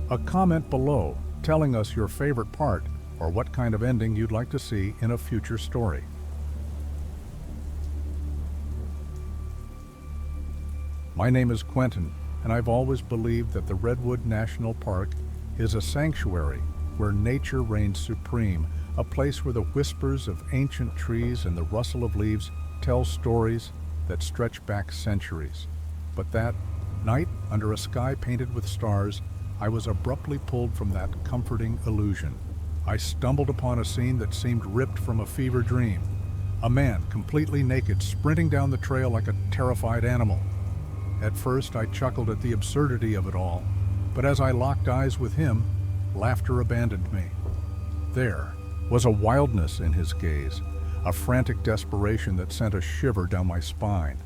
a comment below telling us your favorite part or what kind of ending you'd like to see in a future story. My name is Quentin, and I've always believed that the Redwood National Park is a sanctuary where nature reigns supreme, a place where the whispers of ancient trees and the rustle of leaves tell stories that stretch back centuries. But that night, under a sky painted with stars, I was abruptly pulled from that comforting illusion. I stumbled upon a scene that seemed ripped from a fever dream. A man, completely naked, sprinting down the trail like a terrified animal. At first, I chuckled at the absurdity of it all, but as I locked eyes with him, laughter abandoned me. There was a wildness in his gaze, a frantic desperation that sent a shiver down my spine.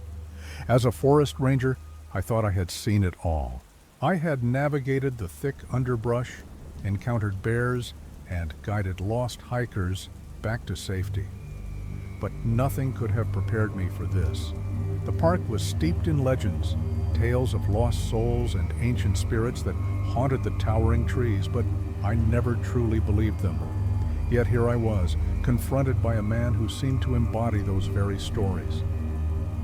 As a forest ranger, I thought I had seen it all. I had navigated the thick underbrush, encountered bears, and guided lost hikers back to safety. But nothing could have prepared me for this. The park was steeped in legends, tales of lost souls and ancient spirits that haunted the towering trees, but I never truly believed them. Yet here I was, confronted by a man who seemed to embody those very stories.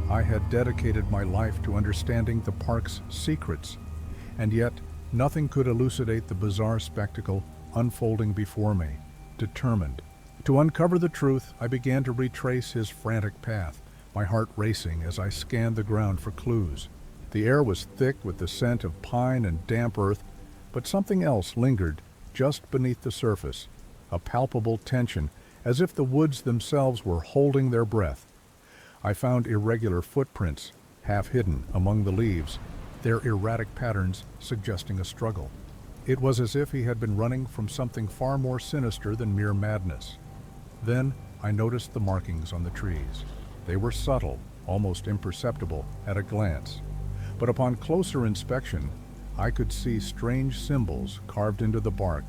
I had dedicated my life to understanding the park's secrets, and yet nothing could elucidate the bizarre spectacle unfolding before me. Determined to uncover the truth, I began to retrace his frantic path, my heart racing as I scanned the ground for clues. The air was thick with the scent of pine and damp earth, but something else lingered just beneath the surface, a palpable tension, as if the woods themselves were holding their breath. I found irregular footprints, half hidden among the leaves, their erratic patterns suggesting a struggle. It was as if he had been running from something far more sinister than mere madness. Then I noticed the markings on the trees. They were subtle, almost imperceptible at a glance. But upon closer inspection, I could see strange symbols carved into the bark,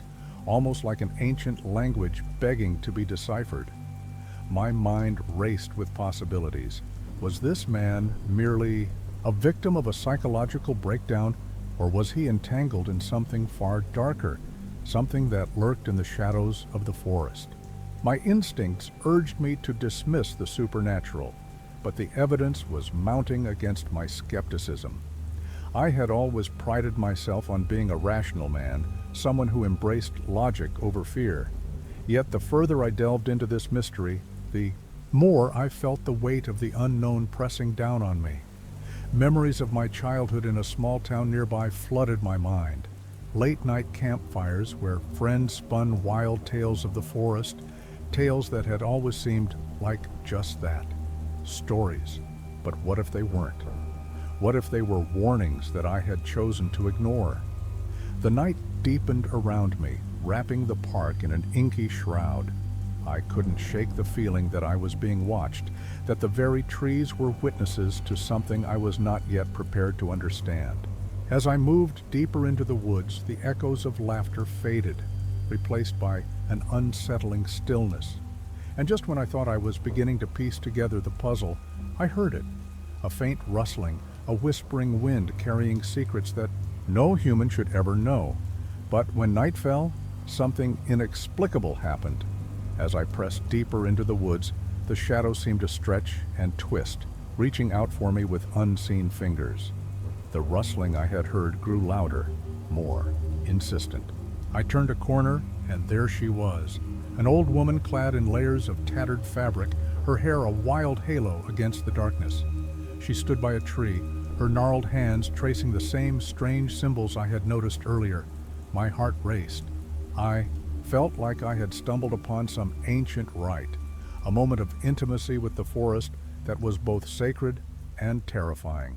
almost like an ancient language begging to be deciphered. My mind raced with possibilities. Was this man merely a victim of a psychological breakdown, or was he entangled in something far darker, something that lurked in the shadows of the forest? My instincts urged me to dismiss the supernatural, but the evidence was mounting against my skepticism. I had always prided myself on being a rational man, someone who embraced logic over fear. Yet the further I delved into this mystery, the more I felt the weight of the unknown pressing down on me. Memories of my childhood in a small town nearby flooded my mind. Late-night campfires where friends spun wild tales of the forest, tales that had always seemed like just that, stories. But what if they weren't? What if they were warnings that I had chosen to ignore? The night deepened around me, wrapping the park in an inky shroud. I couldn't shake the feeling that I was being watched, that the very trees were witnesses to something I was not yet prepared to understand. As I moved deeper into the woods, the echoes of laughter faded, replaced by an unsettling stillness. And just when I thought I was beginning to piece together the puzzle, I heard it. A faint rustling, a whispering wind carrying secrets that no human should ever know. But when night fell, something inexplicable happened. As I pressed deeper into the woods, the shadows seemed to stretch and twist, reaching out for me with unseen fingers. The rustling I had heard grew louder, more insistent. I turned a corner, and there she was, an old woman clad in layers of tattered fabric, her hair a wild halo against the darkness. She stood by a tree, her gnarled hands tracing the same strange symbols I had noticed earlier. My heart raced. I felt like I had stumbled upon some ancient rite, a moment of intimacy with the forest that was both sacred and terrifying.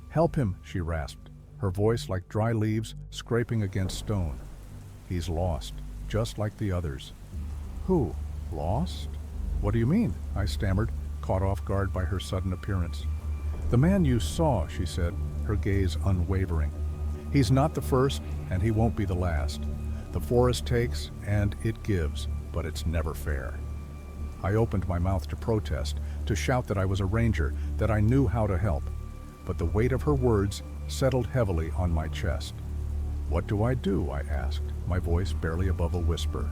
"Help him," she rasped, her voice like dry leaves scraping against stone. "He's lost, just like the others." "Who? Lost? What do you mean?" I stammered, caught off guard by her sudden appearance. "The man you saw," she said, her gaze unwavering. "He's not the first, and he won't be the last. The forest takes, and it gives, but it's never fair." I opened my mouth to protest, to shout that I was a ranger, that I knew how to help, but the weight of her words settled heavily on my chest. "What do?" I asked, my voice barely above a whisper.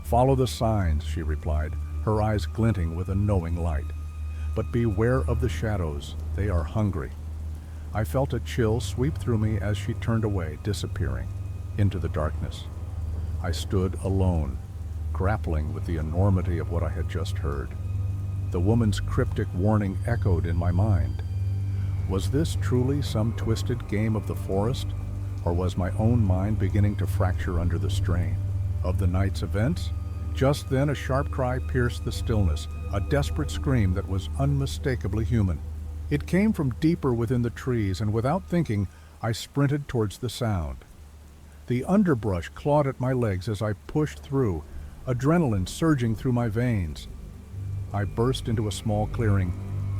"Follow the signs," she replied, her eyes glinting with a knowing light. "But beware of the shadows, they are hungry." I felt a chill sweep through me as she turned away, disappearing into the darkness. I stood alone, grappling with the enormity of what I had just heard. The woman's cryptic warning echoed in my mind. Was this truly some twisted game of the forest, or was my own mind beginning to fracture under the strain of the night's events? Just then a sharp cry pierced the stillness, a desperate scream that was unmistakably human. It came from deeper within the trees, and without thinking, I sprinted towards the sound. The underbrush clawed at my legs as I pushed through, adrenaline surging through my veins. I burst into a small clearing,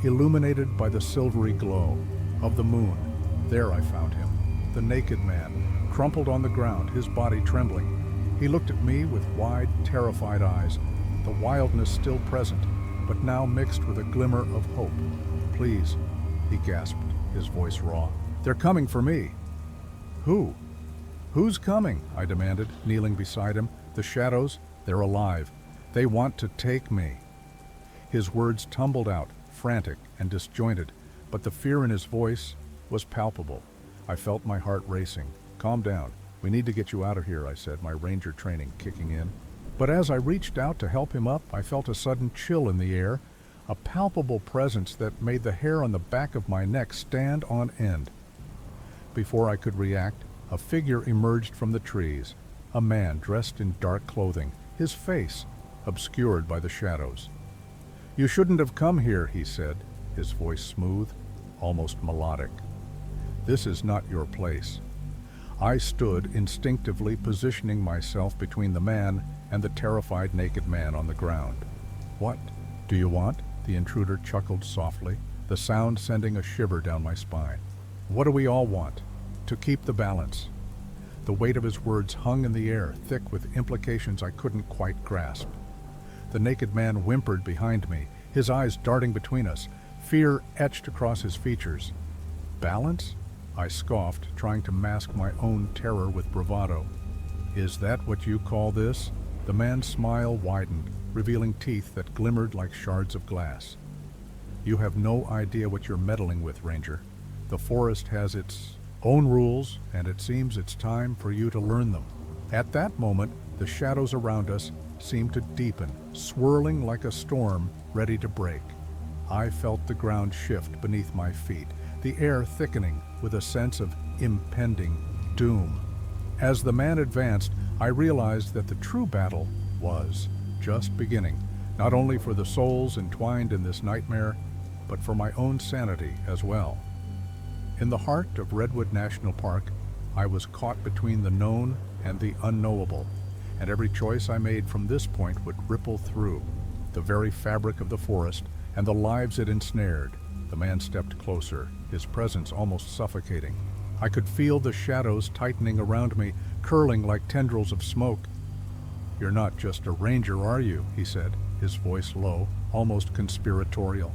illuminated by the silvery glow of the moon. There I found him, the naked man, crumpled on the ground, his body trembling. He looked at me with wide, terrified eyes, the wildness still present, but now mixed with a glimmer of hope. "Please," he gasped, his voice raw. "They're coming for me." "Who? Who's coming?" I demanded, kneeling beside him. "The shadows, they're alive. They want to take me." His words tumbled out, frantic and disjointed, but the fear in his voice was palpable. I felt my heart racing. "Calm down. We need to get you out of here," I said, my ranger training kicking in. But as I reached out to help him up, I felt a sudden chill in the air, a palpable presence that made the hair on the back of my neck stand on end. Before I could react, a figure emerged from the trees, a man dressed in dark clothing, his face obscured by the shadows. "You shouldn't have come here," he said, his voice smooth, almost melodic. "This is not your place." I stood instinctively positioning myself between the man and the terrified naked man on the ground. "What do you want?" The intruder chuckled softly, the sound sending a shiver down my spine. "What do we all want? To keep the balance." The weight of his words hung in the air, thick with implications I couldn't quite grasp. The naked man whimpered behind me, his eyes darting between us, fear etched across his features. "Balance?" I scoffed, trying to mask my own terror with bravado. "Is that what you call this?" The man's smile widened, revealing teeth that glimmered like shards of glass. "You have no idea what you're meddling with, Ranger. The forest has its own rules, and it seems it's time for you to learn them." At that moment, the shadows around us seemed to deepen, swirling like a storm ready to break. I felt the ground shift beneath my feet, the air thickening with a sense of impending doom. As the man advanced, I realized that the true battle was just beginning, not only for the souls entwined in this nightmare, but for my own sanity as well. In the heart of Redwood National Park, I was caught between the known and the unknowable, and every choice I made from this point would ripple through the very fabric of the forest and the lives it ensnared. The man stepped closer, his presence almost suffocating. I could feel the shadows tightening around me, curling like tendrils of smoke. "You're not just a ranger, are you?" he said, his voice low, almost conspiratorial.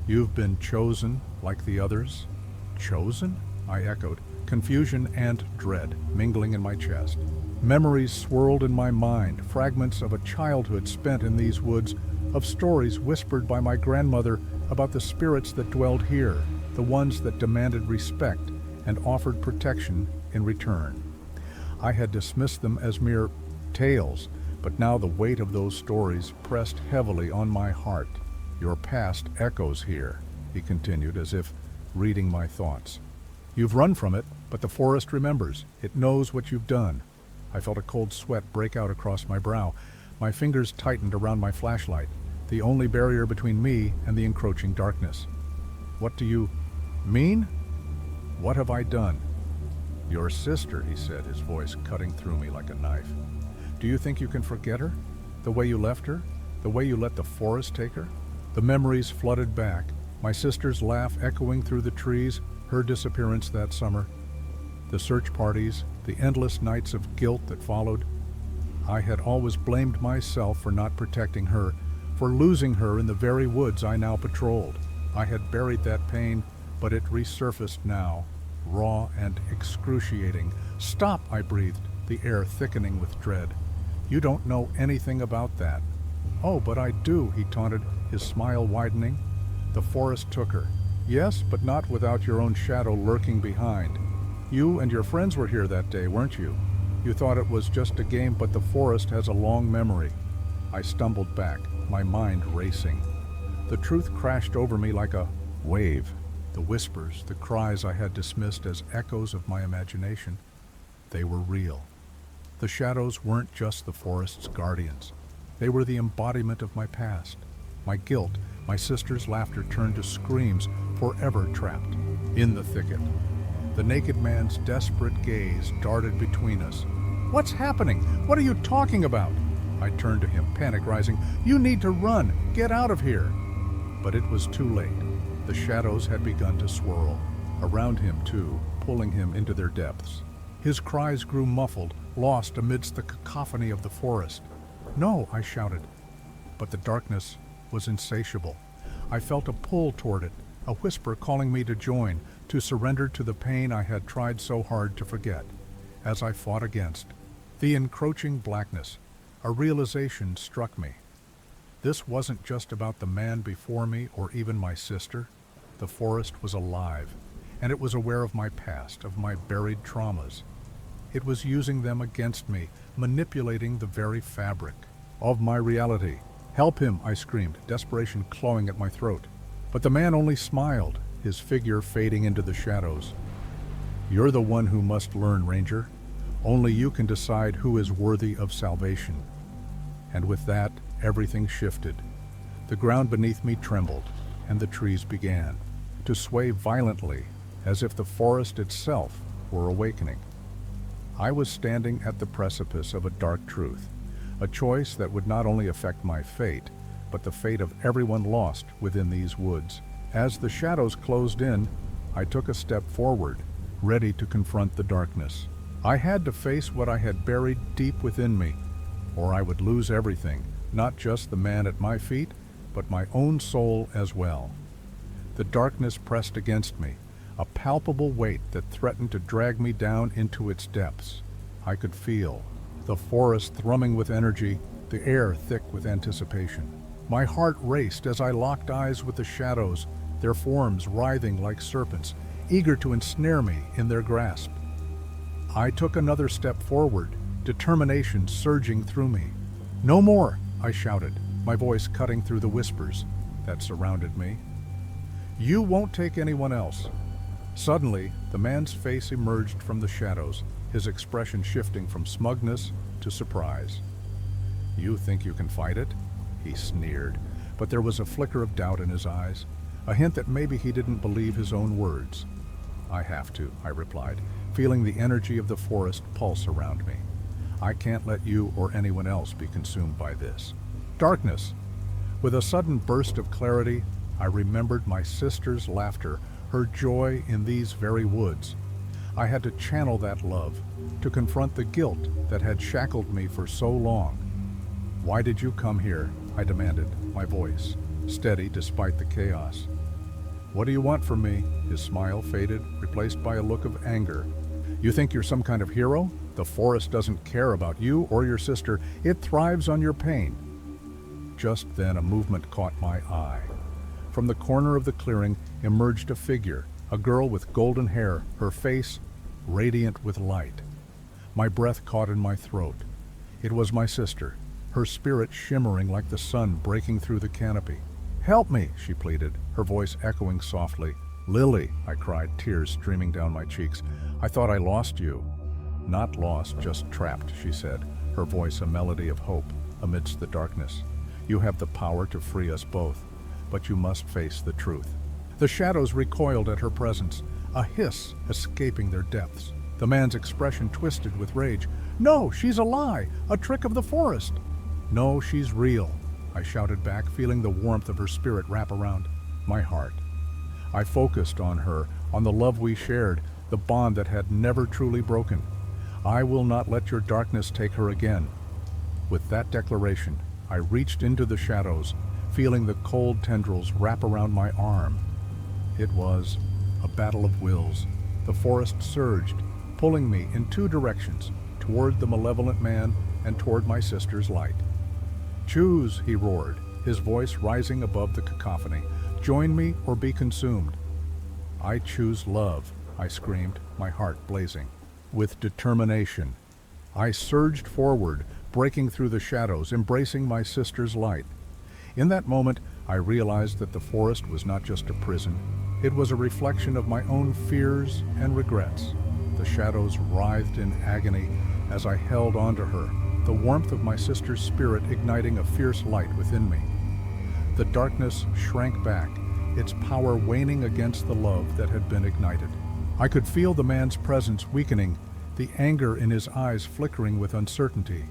"You've been chosen like the others?" "Chosen?" I echoed, confusion and dread mingling in my chest. Memories swirled in my mind, fragments of a childhood spent in these woods, of stories whispered by my grandmother about the spirits that dwelled here, the ones that demanded respect and offered protection in return. I had dismissed them as mere tales, but now the weight of those stories pressed heavily on my heart. "Your past echoes here," he continued, as if reading my thoughts. "You've run from it, but the forest remembers. It knows what you've done. I felt a cold sweat break out across my brow. My fingers tightened around my flashlight, the only barrier between me and the encroaching darkness. "What do you mean? What have I done?" "Your sister," he said, his voice cutting through me like a knife. "Do you think you can forget her? The way you left her? The way you let the forest take her?" The memories flooded back, my sister's laugh echoing through the trees, her disappearance that summer, the search parties, the endless nights of guilt that followed. I had always blamed myself for not protecting her, for losing her in the very woods I now patrolled. I had buried that pain, but it resurfaced now, raw and excruciating. "Stop," I breathed, the air thickening with dread. "You don't know anything about that." "Oh, but I do," he taunted, his smile widening. "The forest took her. Yes, but not without your own shadow lurking behind. You and your friends were here that day, weren't you? You thought it was just a game, but the forest has a long memory." I stumbled back, my mind racing. The truth crashed over me like a wave. The whispers, the cries I had dismissed as echoes of my imagination, they were real. The shadows weren't just the forest's guardians. They were the embodiment of my past. My guilt, my sister's laughter turned to screams, forever trapped in the thicket. The naked man's desperate gaze darted between us. "What's happening? What are you talking about?" I turned to him, panic rising. "You need to run! Get out of here!" But it was too late. The shadows had begun to swirl, around him too, pulling him into their depths. His cries grew muffled, lost amidst the cacophony of the forest. "No," I shouted. But the darkness was insatiable. I felt a pull toward it, a whisper calling me to join, to surrender to the pain I had tried so hard to forget. As I fought against the encroaching blackness, a realization struck me. This wasn't just about the man before me or even my sister. The forest was alive, and it was aware of my past, of my buried traumas. It was using them against me, manipulating the very fabric of my reality. "Help him," I screamed, desperation clawing at my throat. But the man only smiled, his figure fading into the shadows. "You're the one who must learn, Ranger. Only you can decide who is worthy of salvation." And with that, everything shifted. The ground beneath me trembled, and the trees began to sway violently, as if the forest itself were awakening. I was standing at the precipice of a dark truth, a choice that would not only affect my fate, but the fate of everyone lost within these woods. As the shadows closed in, I took a step forward, ready to confront the darkness. I had to face what I had buried deep within me, or I would lose everything, not just the man at my feet, but my own soul as well. The darkness pressed against me, a palpable weight that threatened to drag me down into its depths. I could feel the forest thrumming with energy, the air thick with anticipation. My heart raced as I locked eyes with the shadows, their forms writhing like serpents, eager to ensnare me in their grasp. I took another step forward, determination surging through me. "No more!" I shouted, my voice cutting through the whispers that surrounded me. "You won't take anyone else." Suddenly, the man's face emerged from the shadows, his expression shifting from smugness to surprise. "You think you can fight it?" he sneered, but there was a flicker of doubt in his eyes, a hint that maybe he didn't believe his own words. "I have to," I replied, feeling the energy of the forest pulse around me. "I can't let you or anyone else be consumed by this." Darkness! With a sudden burst of clarity, I remembered my sister's laughter, her joy in these very woods. I had to channel that love, to confront the guilt that had shackled me for so long. "Why did you come here?" I demanded, my voice steady despite the chaos. "What do you want from me?" His smile faded, replaced by a look of anger. "You think you're some kind of hero? The forest doesn't care about you or your sister. It thrives on your pain." Just then a movement caught my eye. From the corner of the clearing emerged a figure, a girl with golden hair, her face radiant with light. My breath caught in my throat. It was my sister, her spirit shimmering like the sun breaking through the canopy. "Help me," she pleaded, her voice echoing softly. "Lily," I cried, tears streaming down my cheeks. "I thought I lost you." Not lost, just trapped, she said, her voice a melody of hope amidst the darkness. You have the power to free us both, but you must face the truth. The shadows recoiled at her presence, a hiss escaping their depths. The man's expression twisted with rage. No, she's a lie, a trick of the forest. No, she's real, I shouted back, feeling the warmth of her spirit wrap around my heart. I focused on her, on the love we shared, the bond that had never truly broken. I will not let your darkness take her again. With that declaration, I reached into the shadows, feeling the cold tendrils wrap around my arm. It was a battle of wills. The forest surged, pulling me in two directions, toward the malevolent man and toward my sister's light. Choose, he roared, his voice rising above the cacophony. Join me or be consumed. I choose love, I screamed, my heart blazing. With determination, I surged forward, breaking through the shadows, embracing my sister's light. In that moment, I realized that the forest was not just a prison. It was a reflection of my own fears and regrets. The shadows writhed in agony as I held onto her, the warmth of my sister's spirit igniting a fierce light within me. The darkness shrank back, its power waning against the love that had been ignited. I could feel the man's presence weakening, the anger in his eyes flickering with uncertainty.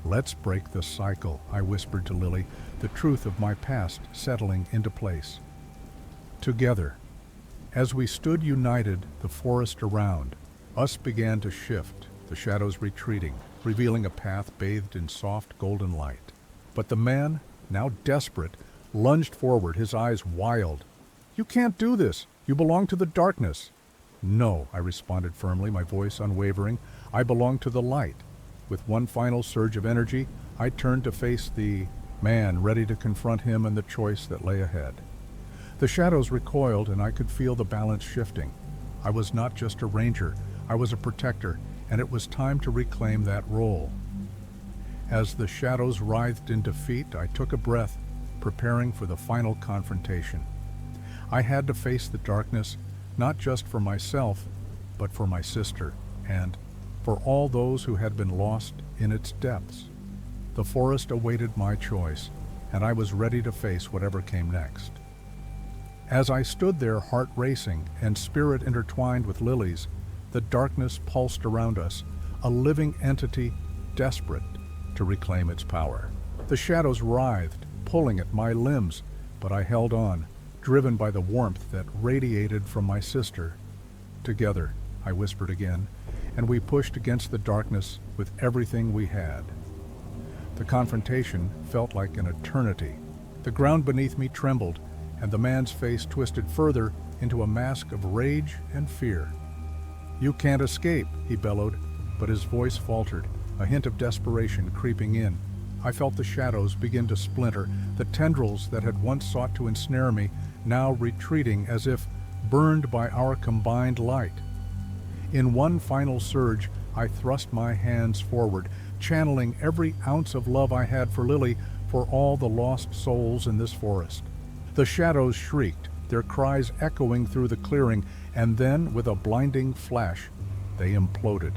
Let's break the cycle, I whispered to Lily, the truth of my past settling into place. Together, as we stood united, the forest around us began to shift, the shadows retreating, revealing a path bathed in soft golden light. But the man, now desperate, lunged forward, his eyes wild. You can't do this. You belong to the darkness. No, I responded firmly, my voice unwavering. I belong to the light. With one final surge of energy, I turned to face the man, ready to confront him and the choice that lay ahead. The shadows recoiled, and I could feel the balance shifting. I was not just a ranger, I was a protector, and it was time to reclaim that role. As the shadows writhed in defeat, I took a breath, preparing for the final confrontation. I had to face the darkness, not just for myself, but for my sister, and for all those who had been lost in its depths. The forest awaited my choice, and I was ready to face whatever came next. As I stood there, heart racing and spirit intertwined with Lily's, the darkness pulsed around us, a living entity desperate to reclaim its power. The shadows writhed, pulling at my limbs, but I held on, driven by the warmth that radiated from my sister. Together, I whispered again, and we pushed against the darkness with everything we had. The confrontation felt like an eternity. The ground beneath me trembled, and the man's face twisted further into a mask of rage and fear. You can't escape, he bellowed, but his voice faltered, a hint of desperation creeping in. I felt the shadows begin to splinter, the tendrils that had once sought to ensnare me now retreating as if burned by our combined light. In one final surge, I thrust my hands forward, channeling every ounce of love I had for Lily, for all the lost souls in this forest. The shadows shrieked, their cries echoing through the clearing, and then, with a blinding flash, they imploded.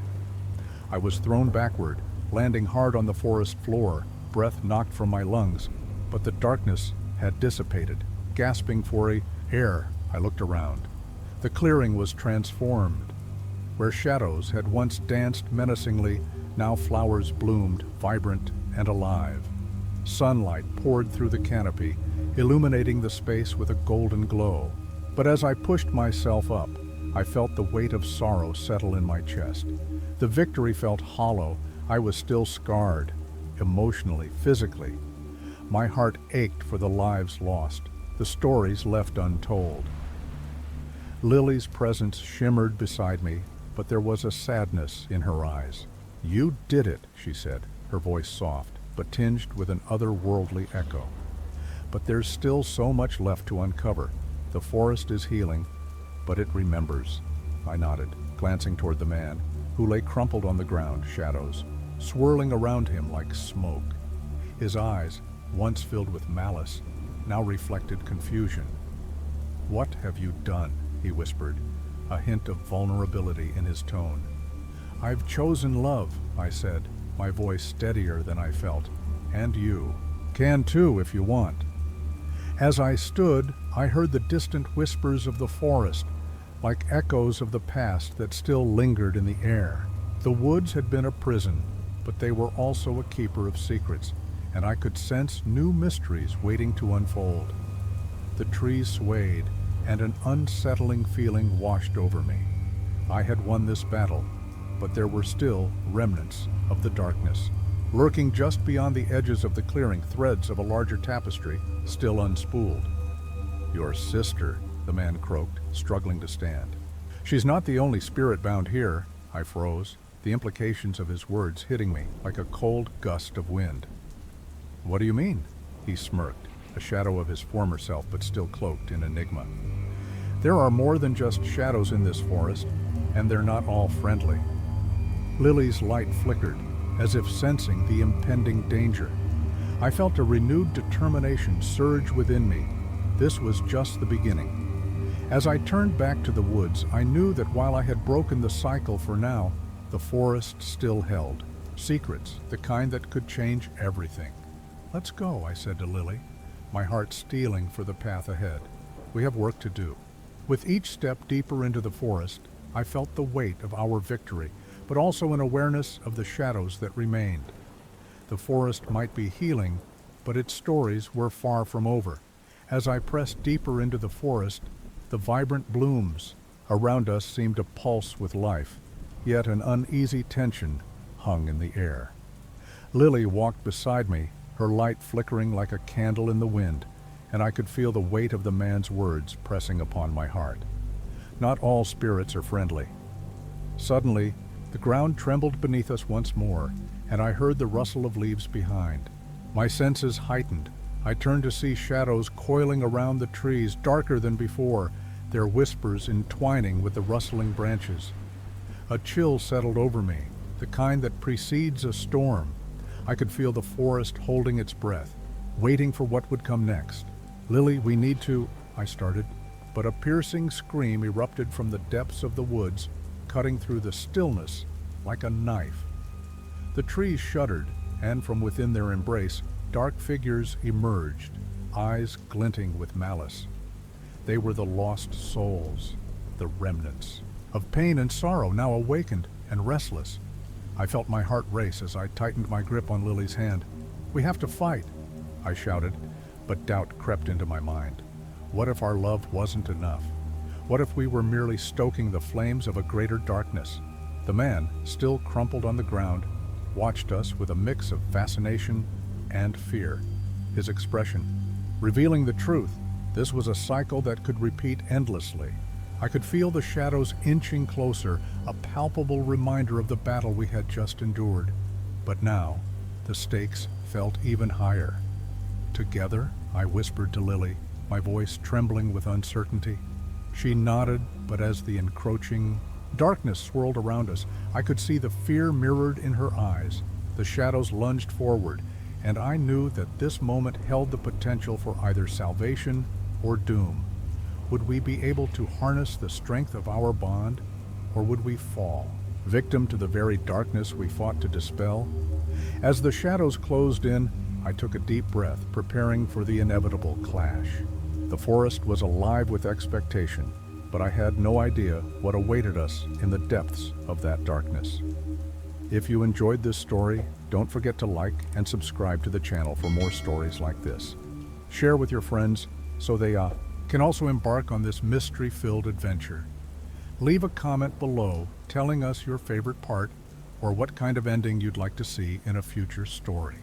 I was thrown backward, landing hard on the forest floor, breath knocked from my lungs, but the darkness had dissipated. Gasping for air, I looked around. The clearing was transformed. Where shadows had once danced menacingly, now flowers bloomed, vibrant and alive. Sunlight poured through the canopy, illuminating the space with a golden glow. But as I pushed myself up, I felt the weight of sorrow settle in my chest. The victory felt hollow. I was still scarred, emotionally, physically. My heart ached for the lives lost, the stories left untold. Lily's presence shimmered beside me, but there was a sadness in her eyes. You did it, she said, her voice soft, but tinged with an otherworldly echo. But there's still so much left to uncover. The forest is healing, but it remembers. I nodded, glancing toward the man, who lay crumpled on the ground, shadows, swirling around him like smoke. His eyes, once filled with malice, now reflected confusion. What have you done? He whispered, a hint of vulnerability in his tone. "I've chosen love," I said, my voice steadier than I felt. "And you can too if you want." As I stood, I heard the distant whispers of the forest, like echoes of the past that still lingered in the air. The woods had been a prison, but they were also a keeper of secrets, and I could sense new mysteries waiting to unfold. The trees swayed, and an unsettling feeling washed over me. I had won this battle, but there were still remnants of the darkness, lurking just beyond the edges of the clearing, threads of a larger tapestry, still unspooled. "Your sister," the man croaked, struggling to stand. "She's not the only spirit bound here." I froze, the implications of his words hitting me like a cold gust of wind. "What do you mean?" He smirked, a shadow of his former self but still cloaked in enigma. "There are more than just shadows in this forest, and they're not all friendly." Lily's light flickered, as if sensing the impending danger. I felt a renewed determination surge within me. This was just the beginning. As I turned back to the woods, I knew that while I had broken the cycle for now, the forest still held secrets, the kind that could change everything. "Let's go," I said to Lily, my heart steeling for the path ahead. "We have work to do." With each step deeper into the forest, I felt the weight of our victory, but also an awareness of the shadows that remained. The forest might be healing, but its stories were far from over. As I pressed deeper into the forest, the vibrant blooms around us seemed to pulse with life, yet an uneasy tension hung in the air. Lily walked beside me, her light flickering like a candle in the wind, and I could feel the weight of the man's words pressing upon my heart. Not all spirits are friendly. Suddenly, the ground trembled beneath us once more, and I heard the rustle of leaves behind. My senses heightened. I turned to see shadows coiling around the trees, darker than before, their whispers entwining with the rustling branches. A chill settled over me, the kind that precedes a storm. I could feel the forest holding its breath, waiting for what would come next. "Lily, we need to," I started, but a piercing scream erupted from the depths of the woods, cutting through the stillness like a knife. The trees shuddered, and from within their embrace, dark figures emerged, eyes glinting with malice. They were the lost souls, the remnants of pain and sorrow now awakened and restless. I felt my heart race as I tightened my grip on Lily's hand. "We have to fight," I shouted, but doubt crept into my mind. What if our love wasn't enough? What if we were merely stoking the flames of a greater darkness? The man, still crumpled on the ground, watched us with a mix of fascination and fear. His expression, revealing the truth. This was a cycle that could repeat endlessly. I could feel the shadows inching closer, a palpable reminder of the battle we had just endured. But now, the stakes felt even higher. "Together," I whispered to Lily, my voice trembling with uncertainty. She nodded, but as the encroaching darkness swirled around us, I could see the fear mirrored in her eyes. The shadows lunged forward, and I knew that this moment held the potential for either salvation or doom. Would we be able to harness the strength of our bond, or would we fall, victim to the very darkness we fought to dispel? As the shadows closed in, I took a deep breath, preparing for the inevitable clash. The forest was alive with expectation, but I had no idea what awaited us in the depths of that darkness. If you enjoyed this story, don't forget to like and subscribe to the channel for more stories like this. Share with your friends so they can also embark on this mystery-filled adventure. Leave a comment below telling us your favorite part or what kind of ending you'd like to see in a future story.